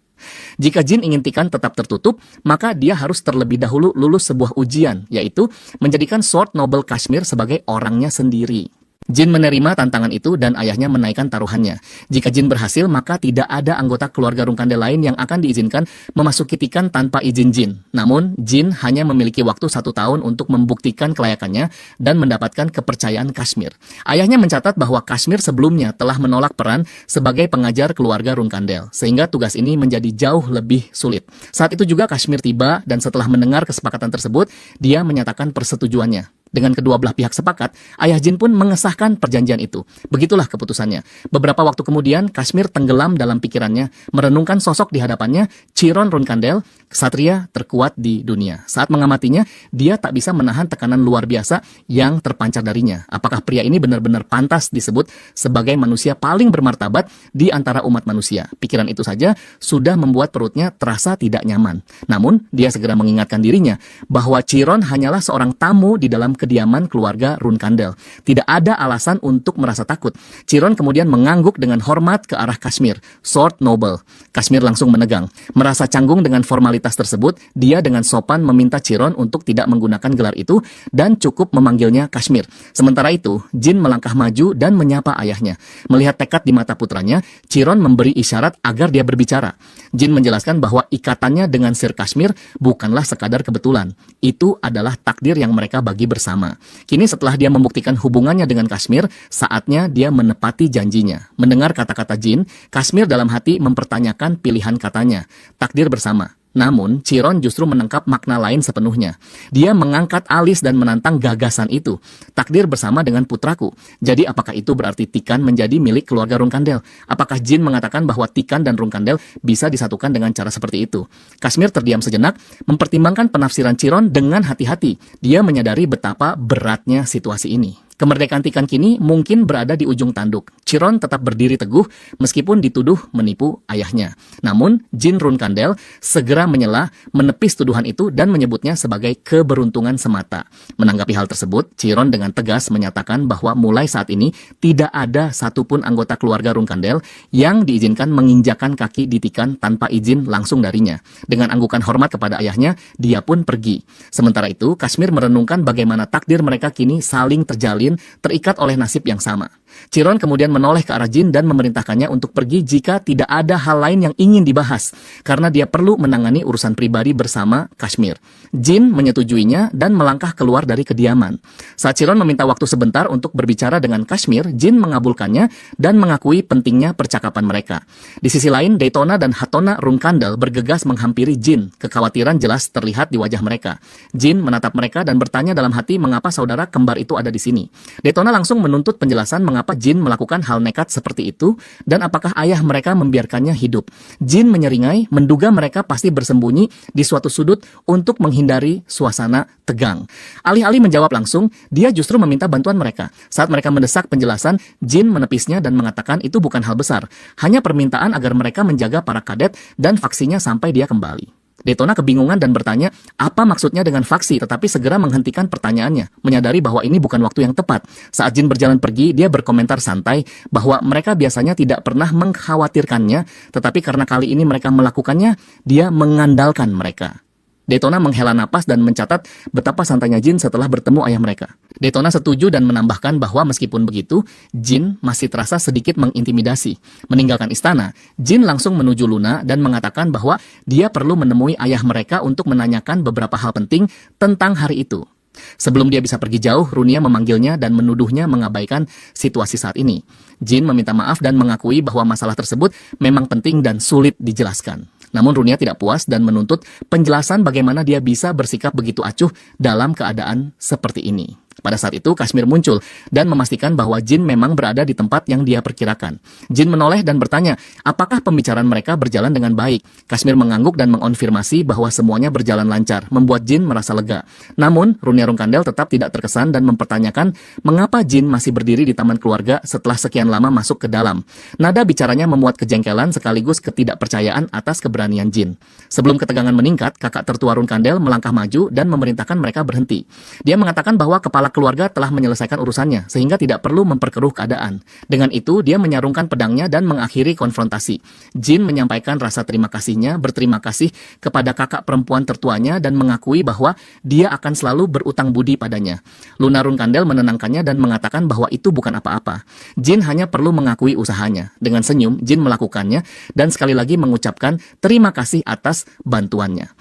jika Jin ingin Tikan tetap tertutup, maka dia harus terlebih dahulu lulus sebuah ujian, yaitu menjadikan Sword Noble Kashmir sebagai orangnya sendiri. Jin menerima tantangan itu dan ayahnya menaikkan taruhannya. Jika Jin berhasil, maka tidak ada anggota keluarga Runkandel lain yang akan diizinkan memasuki Tikan tanpa izin Jin. Namun, Jin hanya memiliki waktu 1 tahun untuk membuktikan kelayakannya dan mendapatkan kepercayaan Kashmir. Ayahnya mencatat bahwa Kashmir sebelumnya telah menolak peran sebagai pengajar keluarga Runkandel, sehingga tugas ini menjadi jauh lebih sulit. Saat itu juga Kashmir tiba dan setelah mendengar kesepakatan tersebut, dia menyatakan persetujuannya. Dengan kedua belah pihak sepakat, ayah Jin pun mengesahkan perjanjian itu. Begitulah keputusannya. Beberapa waktu kemudian, Kashmir tenggelam dalam pikirannya, merenungkan sosok di hadapannya, Chiron Runkandel, ksatria terkuat di dunia. Saat mengamatinya, dia tak bisa menahan tekanan luar biasa yang terpancar darinya. Apakah pria ini benar-benar pantas disebut sebagai manusia paling bermartabat di antara umat manusia? Pikiran itu saja sudah membuat perutnya terasa tidak nyaman. Namun, dia segera mengingatkan dirinya bahwa Chiron hanyalah seorang tamu di dalam kediaman keluarga Runkandel. Tidak ada alasan untuk merasa takut. Chiron kemudian mengangguk dengan hormat ke arah Kashmir. Sword Noble. Kashmir langsung menegang. Merasa canggung dengan formalitas tersebut, dia dengan sopan meminta Chiron untuk tidak menggunakan gelar itu dan cukup memanggilnya Kashmir. Sementara itu, Jin melangkah maju dan menyapa ayahnya. Melihat tekad di mata putranya, Chiron memberi isyarat agar dia berbicara. Jin menjelaskan bahwa ikatannya dengan Sir Kashmir bukanlah sekadar kebetulan. Itu adalah takdir yang mereka bagi bersama. Kini setelah dia membuktikan hubungannya dengan Kashmir, saatnya dia menepati janjinya. Mendengar kata-kata Jin, Kashmir dalam hati mempertanyakan pilihan katanya. Takdir bersama. Namun, Chiron justru menangkap makna lain sepenuhnya. Dia mengangkat alis dan menantang gagasan itu. Takdir bersama dengan putraku. Jadi apakah itu berarti Tikan menjadi milik keluarga Runkandel? Apakah Jin mengatakan bahwa Tikan dan Runkandel bisa disatukan dengan cara seperti itu? Kashmir terdiam sejenak, mempertimbangkan penafsiran Chiron dengan hati-hati. Dia menyadari betapa beratnya situasi ini. Kemerdekaan Tikan kini mungkin berada di ujung tanduk. Chiron tetap berdiri teguh meskipun dituduh menipu ayahnya. Namun, Jin Runkandel segera menyela, menepis tuduhan itu dan menyebutnya sebagai keberuntungan semata. Menanggapi hal tersebut, Chiron dengan tegas menyatakan bahwa mulai saat ini tidak ada satupun anggota keluarga Runkandel yang diizinkan menginjakan kaki di Tikan tanpa izin langsung darinya. Dengan anggukan hormat kepada ayahnya, dia pun pergi. Sementara itu, Kashmir merenungkan bagaimana takdir mereka kini saling terjalin, terikat oleh nasib yang sama. Chiron kemudian menoleh ke arah Jin dan memerintahkannya untuk pergi jika tidak ada hal lain yang ingin dibahas, karena dia perlu menangani urusan pribadi bersama Kashmir. Jin menyetujuinya dan melangkah keluar dari kediaman. Saat Chiron meminta waktu sebentar untuk berbicara dengan Kashmir, Jin mengabulkannya dan mengakui pentingnya percakapan mereka. Di sisi lain, Daytona dan Hatona Runkandel bergegas menghampiri Jin. Kekhawatiran jelas terlihat di wajah mereka. Jin menatap mereka dan bertanya dalam hati mengapa saudara kembar itu ada di sini. Daytona langsung menuntut penjelasan mengapa Jin melakukan hal nekat seperti itu dan apakah ayah mereka membiarkannya hidup. Jin menyeringai, menduga mereka pasti bersembunyi di suatu sudut untuk menghindari suasana tegang. Alih-alih menjawab langsung, dia justru meminta bantuan mereka. Saat mereka mendesak penjelasan, Jin menepisnya dan mengatakan itu bukan hal besar, hanya permintaan agar mereka menjaga para kadet dan faksinya sampai dia kembali. Daytona kebingungan dan bertanya, apa maksudnya dengan faksi, tetapi segera menghentikan pertanyaannya, menyadari bahwa ini bukan waktu yang tepat. Saat Jin berjalan pergi, dia berkomentar santai bahwa mereka biasanya tidak pernah mengkhawatirkannya, tetapi karena kali ini mereka melakukannya, dia mengandalkan mereka. Daytona menghela napas dan mencatat betapa santainya Jin setelah bertemu ayah mereka. Daytona setuju dan menambahkan bahwa meskipun begitu, Jin masih terasa sedikit mengintimidasi. Meninggalkan istana, Jin langsung menuju Luna dan mengatakan bahwa dia perlu menemui ayah mereka untuk menanyakan beberapa hal penting tentang hari itu. Sebelum dia bisa pergi jauh, Runia memanggilnya dan menuduhnya mengabaikan situasi saat ini. Jin meminta maaf dan mengakui bahwa masalah tersebut memang penting dan sulit dijelaskan. Namun Runia tidak puas dan menuntut penjelasan bagaimana dia bisa bersikap begitu acuh dalam keadaan seperti ini. Pada saat itu, Kashmir muncul dan memastikan bahwa Jin memang berada di tempat yang dia perkirakan. Jin menoleh dan bertanya, apakah pembicaraan mereka berjalan dengan baik? Kashmir mengangguk dan mengonfirmasi bahwa semuanya berjalan lancar, membuat Jin merasa lega. Namun, Runia Runkandel tetap tidak terkesan dan mempertanyakan mengapa Jin masih berdiri di taman keluarga setelah sekian lama masuk ke dalam. Nada bicaranya memuat kejengkelan sekaligus ketidakpercayaan atas keberanian Jin. Sebelum ketegangan meningkat, kakak tertua Runkandel melangkah maju dan memerintahkan mereka berhenti. Dia mengatakan bahwa kepala keluarga telah menyelesaikan urusannya, sehingga tidak perlu memperkeruh keadaan. Dengan itu, dia menyarungkan pedangnya dan mengakhiri konfrontasi. Jin menyampaikan rasa terima kasihnya, berterima kasih kepada kakak perempuan tertuanya dan mengakui bahwa dia akan selalu berutang budi padanya. Luna Runkandel menenangkannya dan mengatakan bahwa itu bukan apa-apa. Jin hanya perlu mengakui usahanya. Dengan senyum, Jin melakukannya dan sekali lagi mengucapkan terima kasih atas bantuannya.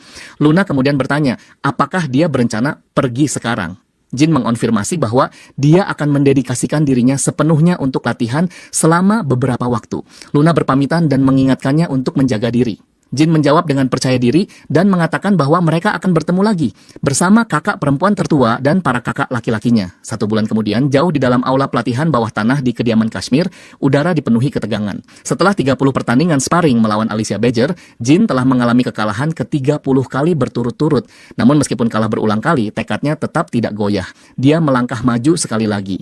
Luna kemudian bertanya, apakah dia berencana pergi sekarang? Jin mengonfirmasi bahwa dia akan mendedikasikan dirinya sepenuhnya untuk latihan selama beberapa waktu. Luna berpamitan dan mengingatkannya untuk menjaga diri. Jin menjawab dengan percaya diri dan mengatakan bahwa mereka akan bertemu lagi bersama kakak perempuan tertua dan para kakak laki-lakinya. 1 bulan kemudian, jauh di dalam aula pelatihan bawah tanah di kediaman Kashmir, udara dipenuhi ketegangan. Setelah 30 pertandingan sparring melawan Alicia Badger, Jin telah mengalami kekalahan ke-30 kali berturut-turut. Namun meskipun kalah berulang kali, tekadnya tetap tidak goyah. Dia melangkah maju sekali lagi.